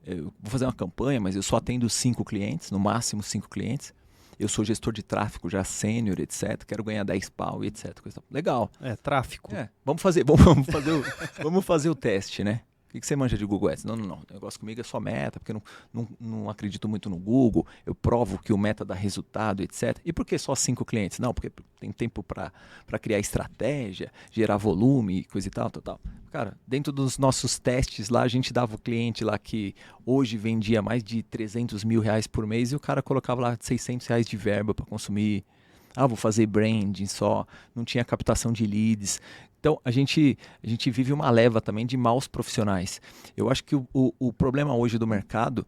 Eu vou fazer uma campanha, mas eu só atendo 5 clientes, no máximo 5 clientes. Eu sou gestor de tráfego já sênior, etc. Quero ganhar 10 pau, etc. Coisa... Legal. Tráfico. Vamos fazer o teste, né? O que você manja de Google Ads? Não. O negócio comigo é só meta, porque eu não acredito muito no Google. Eu provo que o meta dá resultado, etc. E por que só 5 clientes? Não, porque tem tempo para criar estratégia, gerar volume, coisa e tal. Cara, dentro dos nossos testes lá, a gente dava o cliente lá que hoje vendia mais de 300 mil reais por mês e o cara colocava lá 600 reais de verba para consumir. Vou fazer branding só, não tinha captação de leads. Então, a gente vive uma leva também de maus profissionais. Eu acho que o problema hoje do mercado,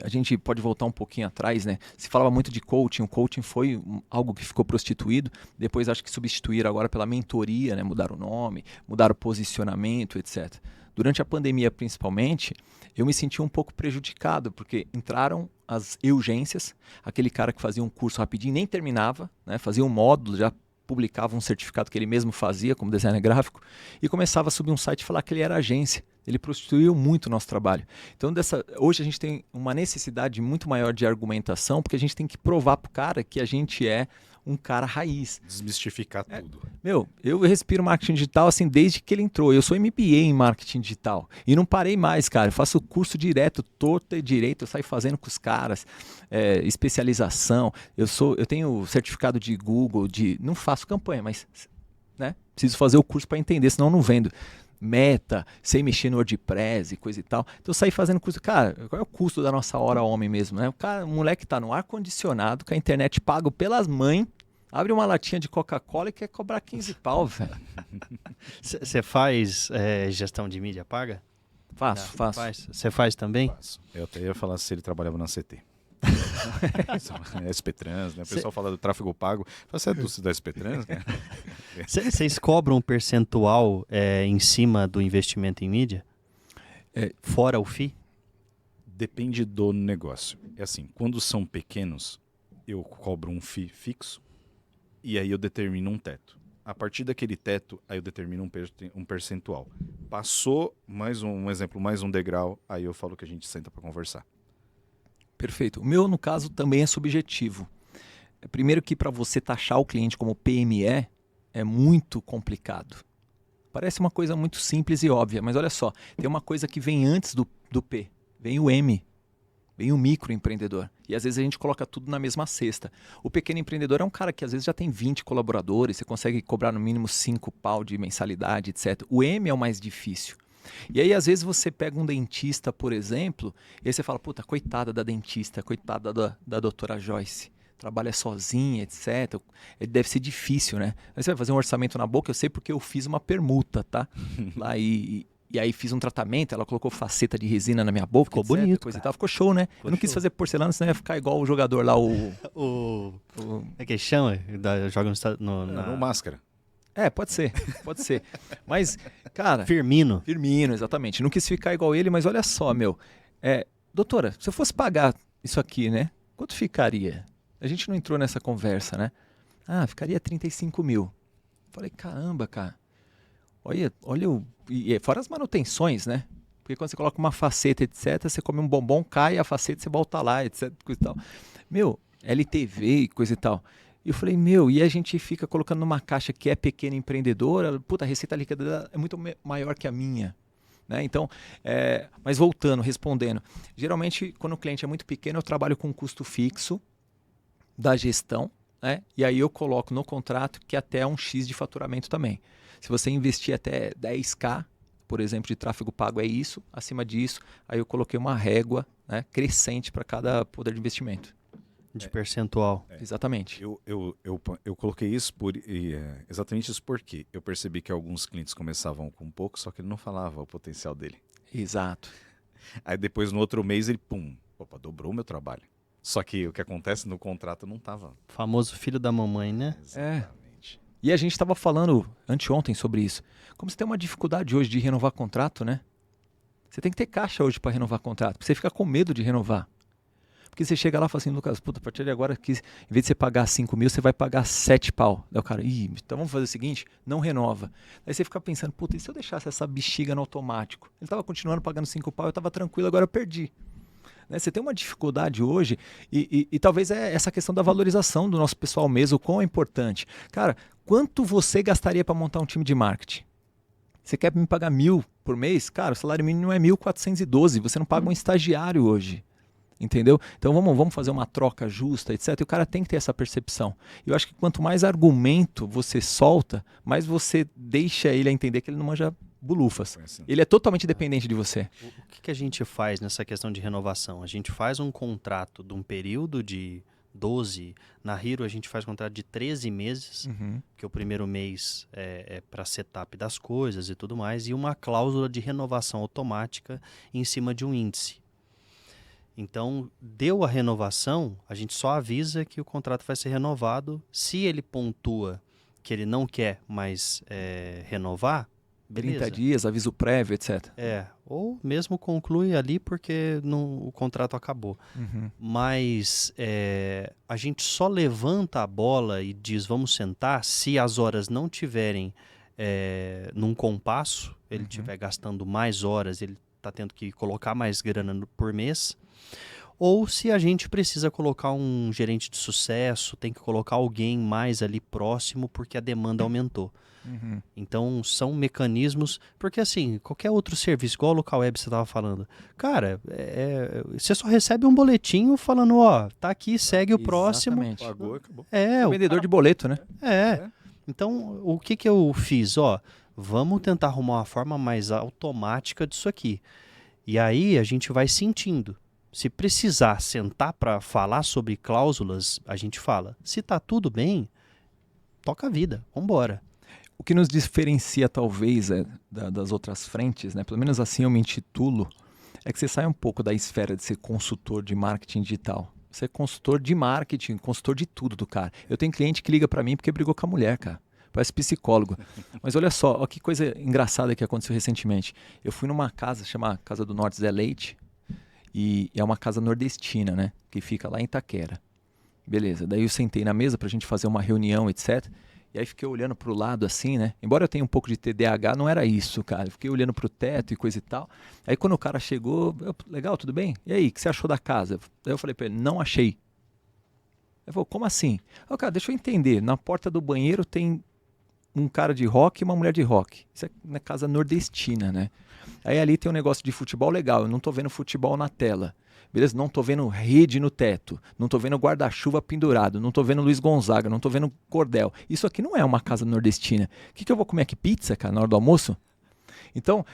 a gente pode voltar um pouquinho atrás, né? Se falava muito de coaching, o coaching foi algo que ficou prostituído, depois acho que substituíram agora pela mentoria, né? Mudaram o nome, mudaram o posicionamento, etc. Durante a pandemia, principalmente, eu me senti um pouco prejudicado, porque entraram as urgências, aquele cara que fazia um curso rapidinho, nem terminava, né? Fazia um módulo, já publicava um certificado que ele mesmo fazia como designer gráfico e começava a subir um site e falar que ele era agência. Ele prostituiu muito o nosso trabalho. Então, hoje a gente tem uma necessidade muito maior de argumentação, porque a gente tem que provar para o cara que a gente é um cara raiz. Desmistificar tudo. Eu respiro marketing digital assim desde que ele entrou. Eu sou MBA em marketing digital e não parei mais, cara. Eu faço curso direto, torto e direito, eu saio fazendo com os caras, especialização. Eu tenho certificado de Google, não faço campanha, mas né, preciso fazer o curso para entender, senão eu não vendo. Meta, sei mexer no WordPress e coisa e tal. Então eu saí fazendo curso. Cara, qual é o custo da nossa hora homem mesmo, né? O moleque tá no ar-condicionado, com a internet pago pelas mães, abre uma latinha de Coca-Cola e quer cobrar 15 pau, velho. Você faz gestão de mídia paga? Faço. Você faz também? Faço. Eu até ia falar se ele trabalhava na CT. SP Trans, né? O pessoal fala do tráfego pago. Você é da SP Trans, né? Vocês cobram um percentual em cima do investimento em mídia? Fora o FII? Depende do negócio. É assim, quando são pequenos, eu cobro um FII fixo e aí eu determino um teto. A partir daquele teto, aí eu determino um percentual. Passou mais um exemplo, mais um degrau, aí eu falo que a gente senta para conversar. Perfeito. O meu, no caso, também é subjetivo. Primeiro que para você taxar o cliente como PME é muito complicado. Parece uma coisa muito simples e óbvia, mas olha só, tem uma coisa que vem antes do P. Vem o M. Vem o microempreendedor. E às vezes a gente coloca tudo na mesma cesta. O pequeno empreendedor é um cara que às vezes já tem 20 colaboradores, você consegue cobrar no mínimo 5 pau de mensalidade, etc. O M é o mais difícil. E aí, às vezes, você pega um dentista, por exemplo, e aí você fala, puta, coitada da dentista, coitada da doutora Joyce, trabalha sozinha, etc. Deve ser difícil, né? Aí você vai fazer um orçamento na boca, eu sei porque eu fiz uma permuta, tá? Lá e aí fiz um tratamento, ela colocou faceta de resina na minha boca, ficou etc, bonito, coisa e tal. Ficou show, né? Eu não quis fazer porcelana, senão ia ficar igual o jogador lá, É que chama? Joga No Máscara. Pode ser. Mas, cara... Firmino, exatamente. Não quis ficar igual ele, mas olha só, doutora, se eu fosse pagar isso aqui, né? Quanto ficaria? A gente não entrou nessa conversa, né? Ficaria 35 mil. Falei, caramba, cara. Olha fora as manutenções, né? Porque quando você coloca uma faceta, etc., você come um bombom, cai a faceta, você volta lá, etc., coisa e tal. LTV e coisa e tal. E eu falei, e a gente fica colocando numa caixa que é pequeno empreendedora, puta, a receita líquida é muito maior que a minha. Né? Então, mas voltando, respondendo. Geralmente, quando o cliente é muito pequeno, eu trabalho com custo fixo da gestão, né? E aí eu coloco no contrato que até um X de faturamento também. Se você investir até 10K, por exemplo, de tráfego pago é isso, acima disso, aí eu coloquei uma régua, né, crescente para cada poder de investimento. De percentual. Exatamente. Eu coloquei isso exatamente isso porque eu percebi que alguns clientes começavam com pouco, só que ele não falava o potencial dele. Exato. Aí depois, no outro mês, ele, dobrou o meu trabalho. Só que o que acontece no contrato não estava. Famoso filho da mamãe, né? Exatamente. E a gente estava falando anteontem sobre isso. Como você tem uma dificuldade hoje de renovar contrato, né? Você tem que ter caixa hoje para renovar contrato, porque você fica com medo de renovar. Porque você chega lá e fala assim, Lucas, puta, a partir de agora, em vez de você pagar 5 mil, você vai pagar 7 pau. Daí o cara, então vamos fazer o seguinte, não renova. Aí você fica pensando, puta, e se eu deixasse essa bexiga no automático? Ele estava continuando pagando 5 pau, eu estava tranquilo, agora eu perdi. Né? Você tem uma dificuldade hoje e talvez é essa questão da valorização do nosso pessoal mesmo, o quão é importante. Cara, quanto você gastaria para montar um time de marketing? Você quer me pagar 1.000 por mês? Cara, o salário mínimo é 1.412, você não paga um estagiário hoje. Entendeu? Então vamos fazer uma troca justa, etc. E o cara tem que ter essa percepção. Eu acho que quanto mais argumento você solta, mais você deixa ele a entender que ele não manja bulufas. Assim. Ele é totalmente dependente de você. O que a gente faz nessa questão de renovação? A gente faz um contrato de um período de 12. Na Hero a gente faz um contrato de 13 meses, que o primeiro mês é para setup das coisas e tudo mais, e uma cláusula de renovação automática em cima de um índice. Então, deu a renovação, a gente só avisa que o contrato vai ser renovado. Se ele pontua que ele não quer mais renovar, beleza. 30 dias, aviso prévio, etc. Ou mesmo conclui ali porque o contrato acabou. Mas a gente só levanta a bola e diz vamos sentar se as horas não tiverem num compasso, ele estiver gastando mais horas, ele está tendo que colocar mais grana por mês. Ou se a gente precisa colocar um gerente de sucesso, tem que colocar alguém mais ali próximo porque a demanda aumentou. Então, são mecanismos... Porque, assim, qualquer outro serviço, igual o Local Web você estava falando, cara, você só recebe um boletim falando, tá aqui, segue o próximo. Pagou, acabou. O vendedor de boleto, né? Então, o que eu fiz? Vamos tentar arrumar uma forma mais automática disso aqui. E aí, a gente vai sentindo. Se precisar sentar para falar sobre cláusulas, a gente fala. Se tá tudo bem, toca a vida, vambora. O que nos diferencia, talvez, das outras frentes, né? Pelo menos assim eu me intitulo, é que você sai um pouco da esfera de ser consultor de marketing digital. Você é consultor de marketing, consultor de tudo do cara. Eu tenho cliente que liga para mim porque brigou com a mulher, cara. Parece psicólogo. Mas olha só, que coisa engraçada que aconteceu recentemente. Eu fui numa casa, chama Casa do Norte Zé Leite, e é uma casa nordestina, né? Que fica lá em Itaquera. Beleza, daí eu sentei na mesa pra gente fazer uma reunião, etc. E aí fiquei olhando pro lado assim, né? Embora eu tenha um pouco de TDAH, não era isso, cara. Eu fiquei olhando pro teto e coisa e tal. Aí quando o cara chegou, legal, tudo bem? E aí, o que você achou da casa? Daí eu falei pra ele, não achei. Ele falou, como assim? Cara, deixa eu entender. Na porta do banheiro tem um cara de rock e uma mulher de rock. Isso é na casa nordestina, né? Aí ali tem um negócio de futebol legal. Eu não tô vendo futebol na tela. Beleza? Não tô vendo rede no teto. Não tô vendo guarda-chuva pendurado. Não tô vendo Luiz Gonzaga. Não tô vendo cordel. Isso aqui não é uma casa nordestina. O que eu vou comer aqui? Pizza, cara, na hora do almoço? Então,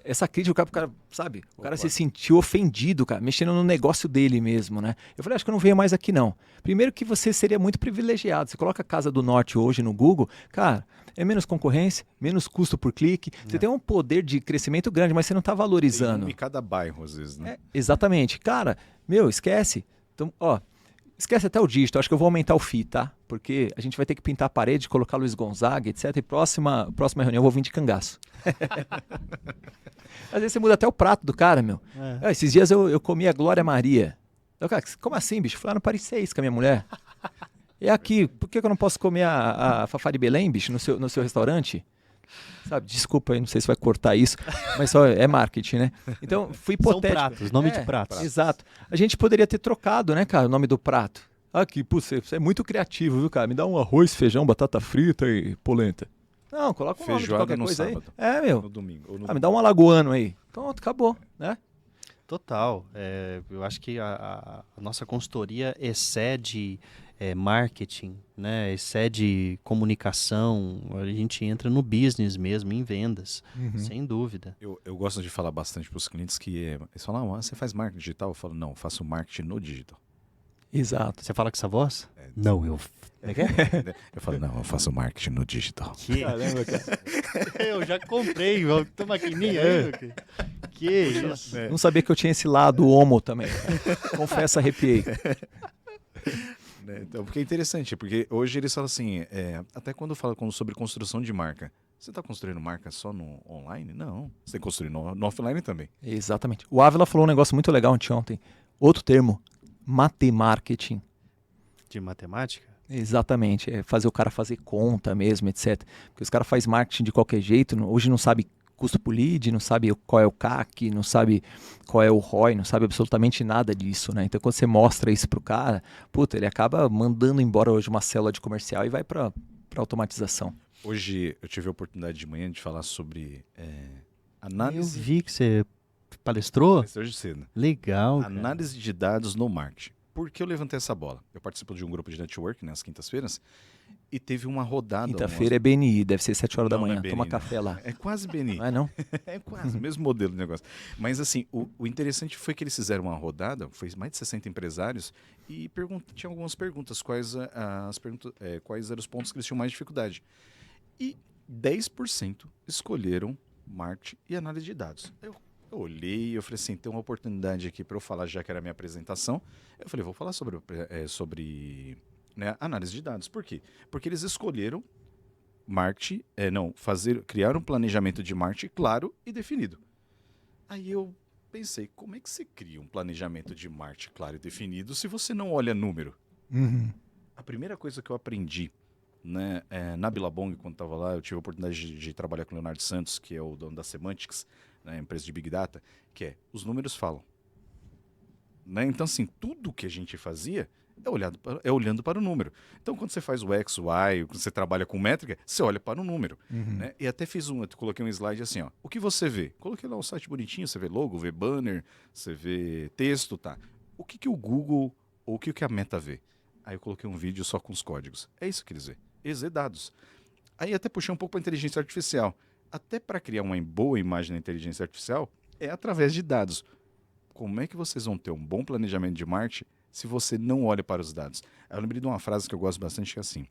essa crítica, o cara, sabe? O cara se sentiu ofendido, cara, mexendo no negócio dele mesmo, né? Eu falei, acho que eu não venho mais aqui, não. Primeiro que você seria muito privilegiado. Você coloca a Casa do Norte hoje no Google, cara, é menos concorrência, menos custo por clique. Você tem um poder de crescimento grande, mas você não está valorizando. Tem um em cada bairro, às vezes, né? Exatamente. Cara, esquece. Então, esquece até o dígito. Acho que eu vou aumentar o FII, tá? Porque a gente vai ter que pintar a parede, colocar Luiz Gonzaga, etc. E próxima reunião eu vou vir de cangaço. Às vezes você muda até o prato do cara, meu. Esses dias eu comi a Glória Maria. Cara, como assim, bicho? Fui lá no Paris 6 com a minha mulher. E aqui, por que eu não posso comer a Fafá de Belém, bicho, no seu restaurante? Sabe, desculpa aí, não sei se vai cortar isso, mas só é marketing, né? Então, fui hipotético. São pratos, nome de pratos. Exato. A gente poderia ter trocado, né, cara, o nome do prato. Aqui, você é muito criativo, viu, cara? Me dá um arroz, feijão, batata frita e polenta. Não, coloca o nome de Feijoada qualquer no coisa sábado. aí. É, meu. No domingo. Ou no Ah, me dá um alagoano aí. Pronto, acabou, né? Total. Eu acho que a nossa consultoria excede marketing, né? Excede comunicação. A gente entra no business mesmo, em vendas, sem dúvida. Eu gosto de falar bastante para os clientes que eles falam, você faz marketing digital? Eu falo, não, eu faço marketing no digital. Exato. Você fala com essa voz? Não, eu... Como é que é? Eu falo, não, eu faço marketing no digital. Caramba, cara. Eu já comprei, tem maquininha aí, meu querido. Que isso? Não sabia que eu tinha esse lado homo também. Cara. Confesso, arrepiei. Então, porque é interessante, porque hoje eles falam assim, até quando fala sobre construção de marca, você está construindo marca só no online? Não, você tem que construir no offline também. Exatamente. O Ávila falou um negócio muito legal ontem. Outro termo, matemarketing. De matemática? Exatamente, é fazer o cara fazer conta mesmo, etc. Porque os caras fazem marketing de qualquer jeito, hoje não sabe custo por lead, não sabe qual é o CAC, não sabe qual é o ROI, não sabe absolutamente nada disso, né? Então quando você mostra isso pro cara, puta, ele acaba mandando embora hoje uma célula de comercial e vai para automatização. Hoje eu tive a oportunidade de manhã de falar sobre Eu análise... vi que você palestrou. Hoje cedo. Legal, cara. Análise de dados no marketing. Por que eu levantei essa bola? Eu participo de um grupo de network nas quintas-feiras e teve uma rodada. Quinta-feira é BNI, deve ser 7 horas da Não, manhã. não é BNI, Toma não. café lá. É quase BNI. Não é não? É quase, o mesmo modelo de negócio. Mas assim, o interessante foi que eles fizeram uma rodada, foi mais de 60 empresários, e tinha algumas perguntas, quais eram os pontos que eles tinham mais dificuldade. E 10% escolheram marketing e análise de dados. Eu olhei e eu falei assim, tem uma oportunidade aqui para eu falar, já que era a minha apresentação. Eu falei, vou falar sobre né, análise de dados. Por quê? Porque eles escolheram marketing, criar um planejamento de marketing claro e definido. Aí eu pensei, como é que você cria um planejamento de marketing claro e definido se você não olha número? A primeira coisa que eu aprendi, né, na Billabong, quando estava lá, eu tive a oportunidade de trabalhar com o Leonardo Santos, que é o dono da Semantics, né, empresa de Big Data, que é, os números falam. Né? Então, assim, tudo que a gente fazia olhando para o número. Então, quando você faz o X, o Y, quando você trabalha com métrica, você olha para o número. Né? E até coloquei um slide assim, ó. O que você vê? Coloquei lá um site bonitinho, você vê logo, vê banner, você vê texto, tá? O que o Google ou o que a Meta vê? Aí eu coloquei um vídeo só com os códigos. É isso que eles vê. Eles vê dados. Aí até puxei um pouco para a inteligência artificial. Até para criar uma boa imagem da inteligência artificial, é através de dados. Como é que vocês vão ter um bom planejamento de marketing se você não olha para os dados? Eu lembrei de uma frase que eu gosto bastante, que é assim,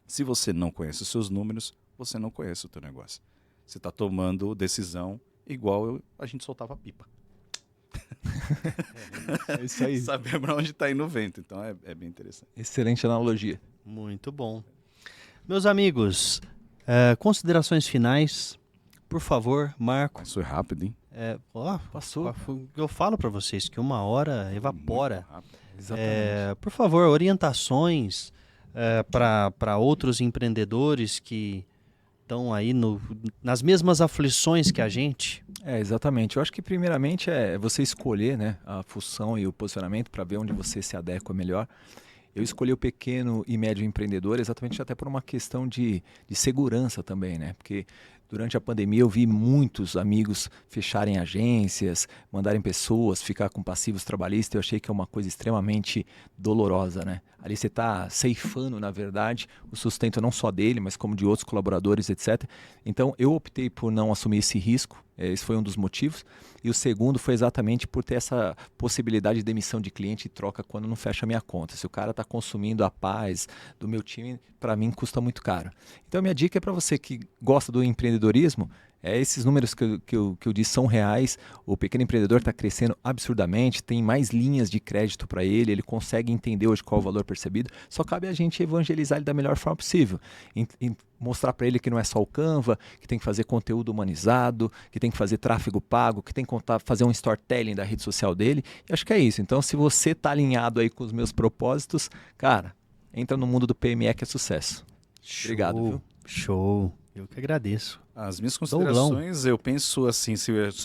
se você não conhece os seus números, você não conhece o teu negócio. Você está tomando decisão igual a gente soltava pipa. É isso aí. Saber para onde está indo o vento. Então é bem interessante. Excelente analogia. Muito bom. Meus amigos, considerações finais, por favor, Marco. Isso é rápido, hein? Passou. Eu falo para vocês que 1 hora evapora. Muito rápido. Exatamente. Por favor, orientações para outros empreendedores que estão aí nas mesmas aflições que a gente. Exatamente. Eu acho que primeiramente é você escolher, né, a função e o posicionamento para ver onde você se adequa melhor. Eu escolhi o pequeno e médio empreendedor exatamente até por uma questão de segurança também, né? Porque durante a pandemia eu vi muitos amigos fecharem agências, mandarem pessoas ficar com passivos trabalhistas. Eu achei que é uma coisa extremamente dolorosa, né? Ali você está ceifando, na verdade, o sustento não só dele, mas como de outros colaboradores, etc. Então eu optei por não assumir esse risco. Esse foi um dos motivos. E o segundo foi exatamente por ter essa possibilidade de demissão de cliente e troca quando não fecha a minha conta. Se o cara está consumindo a paz do meu time, para mim custa muito caro. Então, minha dica é para você que gosta do empreendedorismo, esses números que eu disse são reais. O pequeno empreendedor está crescendo absurdamente, tem mais linhas de crédito para ele consegue entender hoje qual é o valor percebido. Só cabe a gente evangelizar ele da melhor forma possível. Mostrar para ele que não é só o Canva, que tem que fazer conteúdo humanizado, que tem que fazer tráfego pago, que tem que fazer um storytelling da rede social dele. E acho que é isso. Então, se você está alinhado aí com os meus propósitos, cara, entra no mundo do PME que é sucesso. Obrigado, viu? Show. Eu que agradeço. As minhas considerações, eu penso assim,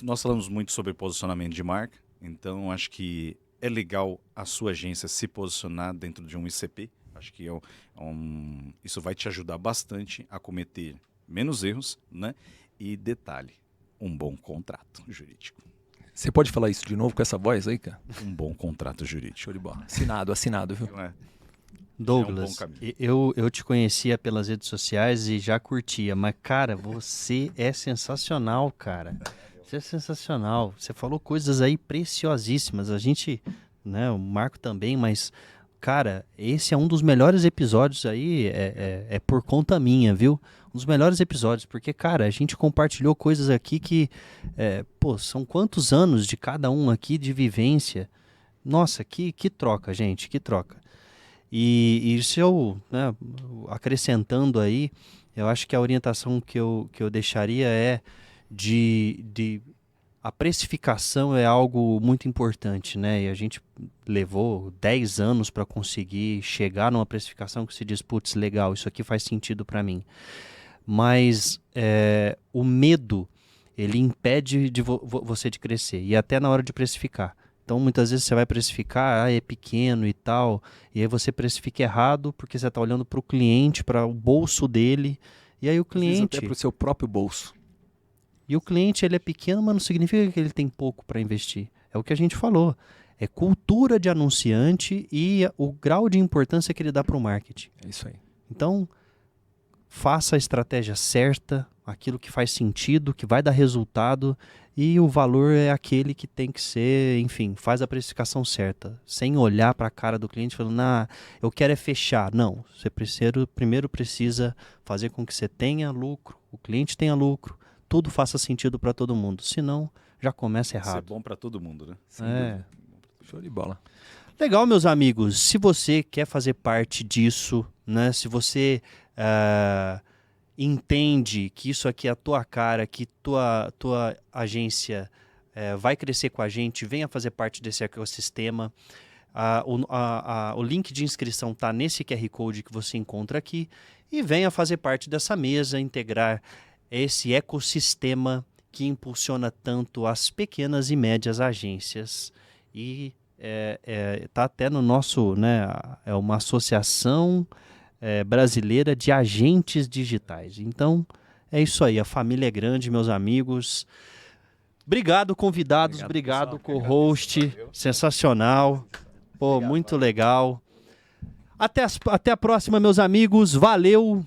nós falamos muito sobre posicionamento de marca, então acho que é legal a sua agência se posicionar dentro de um ICP. Acho que isso vai te ajudar bastante a cometer menos erros, né? E detalhe, um bom contrato jurídico. Você pode falar isso de novo com essa voz aí, cara? Um bom contrato jurídico. Show de bola. Assinado, viu? Não é? Douglas, É um bom caminho. eu te conhecia pelas redes sociais e já curtia, mas, cara, você é sensacional, cara. Você é sensacional. Você falou coisas aí preciosíssimas. A gente, né, o Marco também, mas, cara, esse é um dos melhores episódios aí, é por conta minha, viu? Um dos melhores episódios, porque, cara, a gente compartilhou coisas aqui que, pô, são quantos anos de cada um aqui de vivência. Nossa, que troca, gente, que troca. E isso né, acrescentando aí, eu acho que a orientação que eu deixaria é a precificação é algo muito importante, né? E a gente levou 10 anos para conseguir chegar numa precificação que se diz, putz, legal, isso aqui faz sentido para mim. Mas o medo, ele impede de você de crescer, e até na hora de precificar. Então, muitas vezes você vai precificar, é pequeno e tal, e aí você precifica errado porque você está olhando para o cliente, para o bolso dele, e aí o cliente... Até para o seu próprio bolso. E o cliente, ele é pequeno, mas não significa que ele tem pouco para investir. É o que a gente falou. É cultura de anunciante e o grau de importância que ele dá para o marketing. É isso aí. Então, faça a estratégia certa, aquilo que faz sentido, que vai dar resultado, e o valor é aquele que tem que ser, enfim, faz a precificação certa, sem olhar para a cara do cliente falando, eu quero é fechar. Não, você primeiro precisa fazer com que você tenha lucro, o cliente tenha lucro, tudo faça sentido para todo mundo, senão já começa errado. Isso é bom para todo mundo, né? Show de bola. Legal, meus amigos, se você quer fazer parte disso, né, se você entende que isso aqui é a tua cara, que tua agência vai crescer com a gente, venha fazer parte desse ecossistema. O link de inscrição está nesse QR Code que você encontra aqui e venha fazer parte dessa mesa, integrar esse ecossistema que impulsiona tanto as pequenas e médias agências. E está até no nosso, né, é uma associação brasileira de agentes digitais. Então, é isso aí. A família é grande, meus amigos. Obrigado, convidados. Obrigado co-host. Sensacional. Pô, muito legal. Até a próxima, meus amigos. Valeu.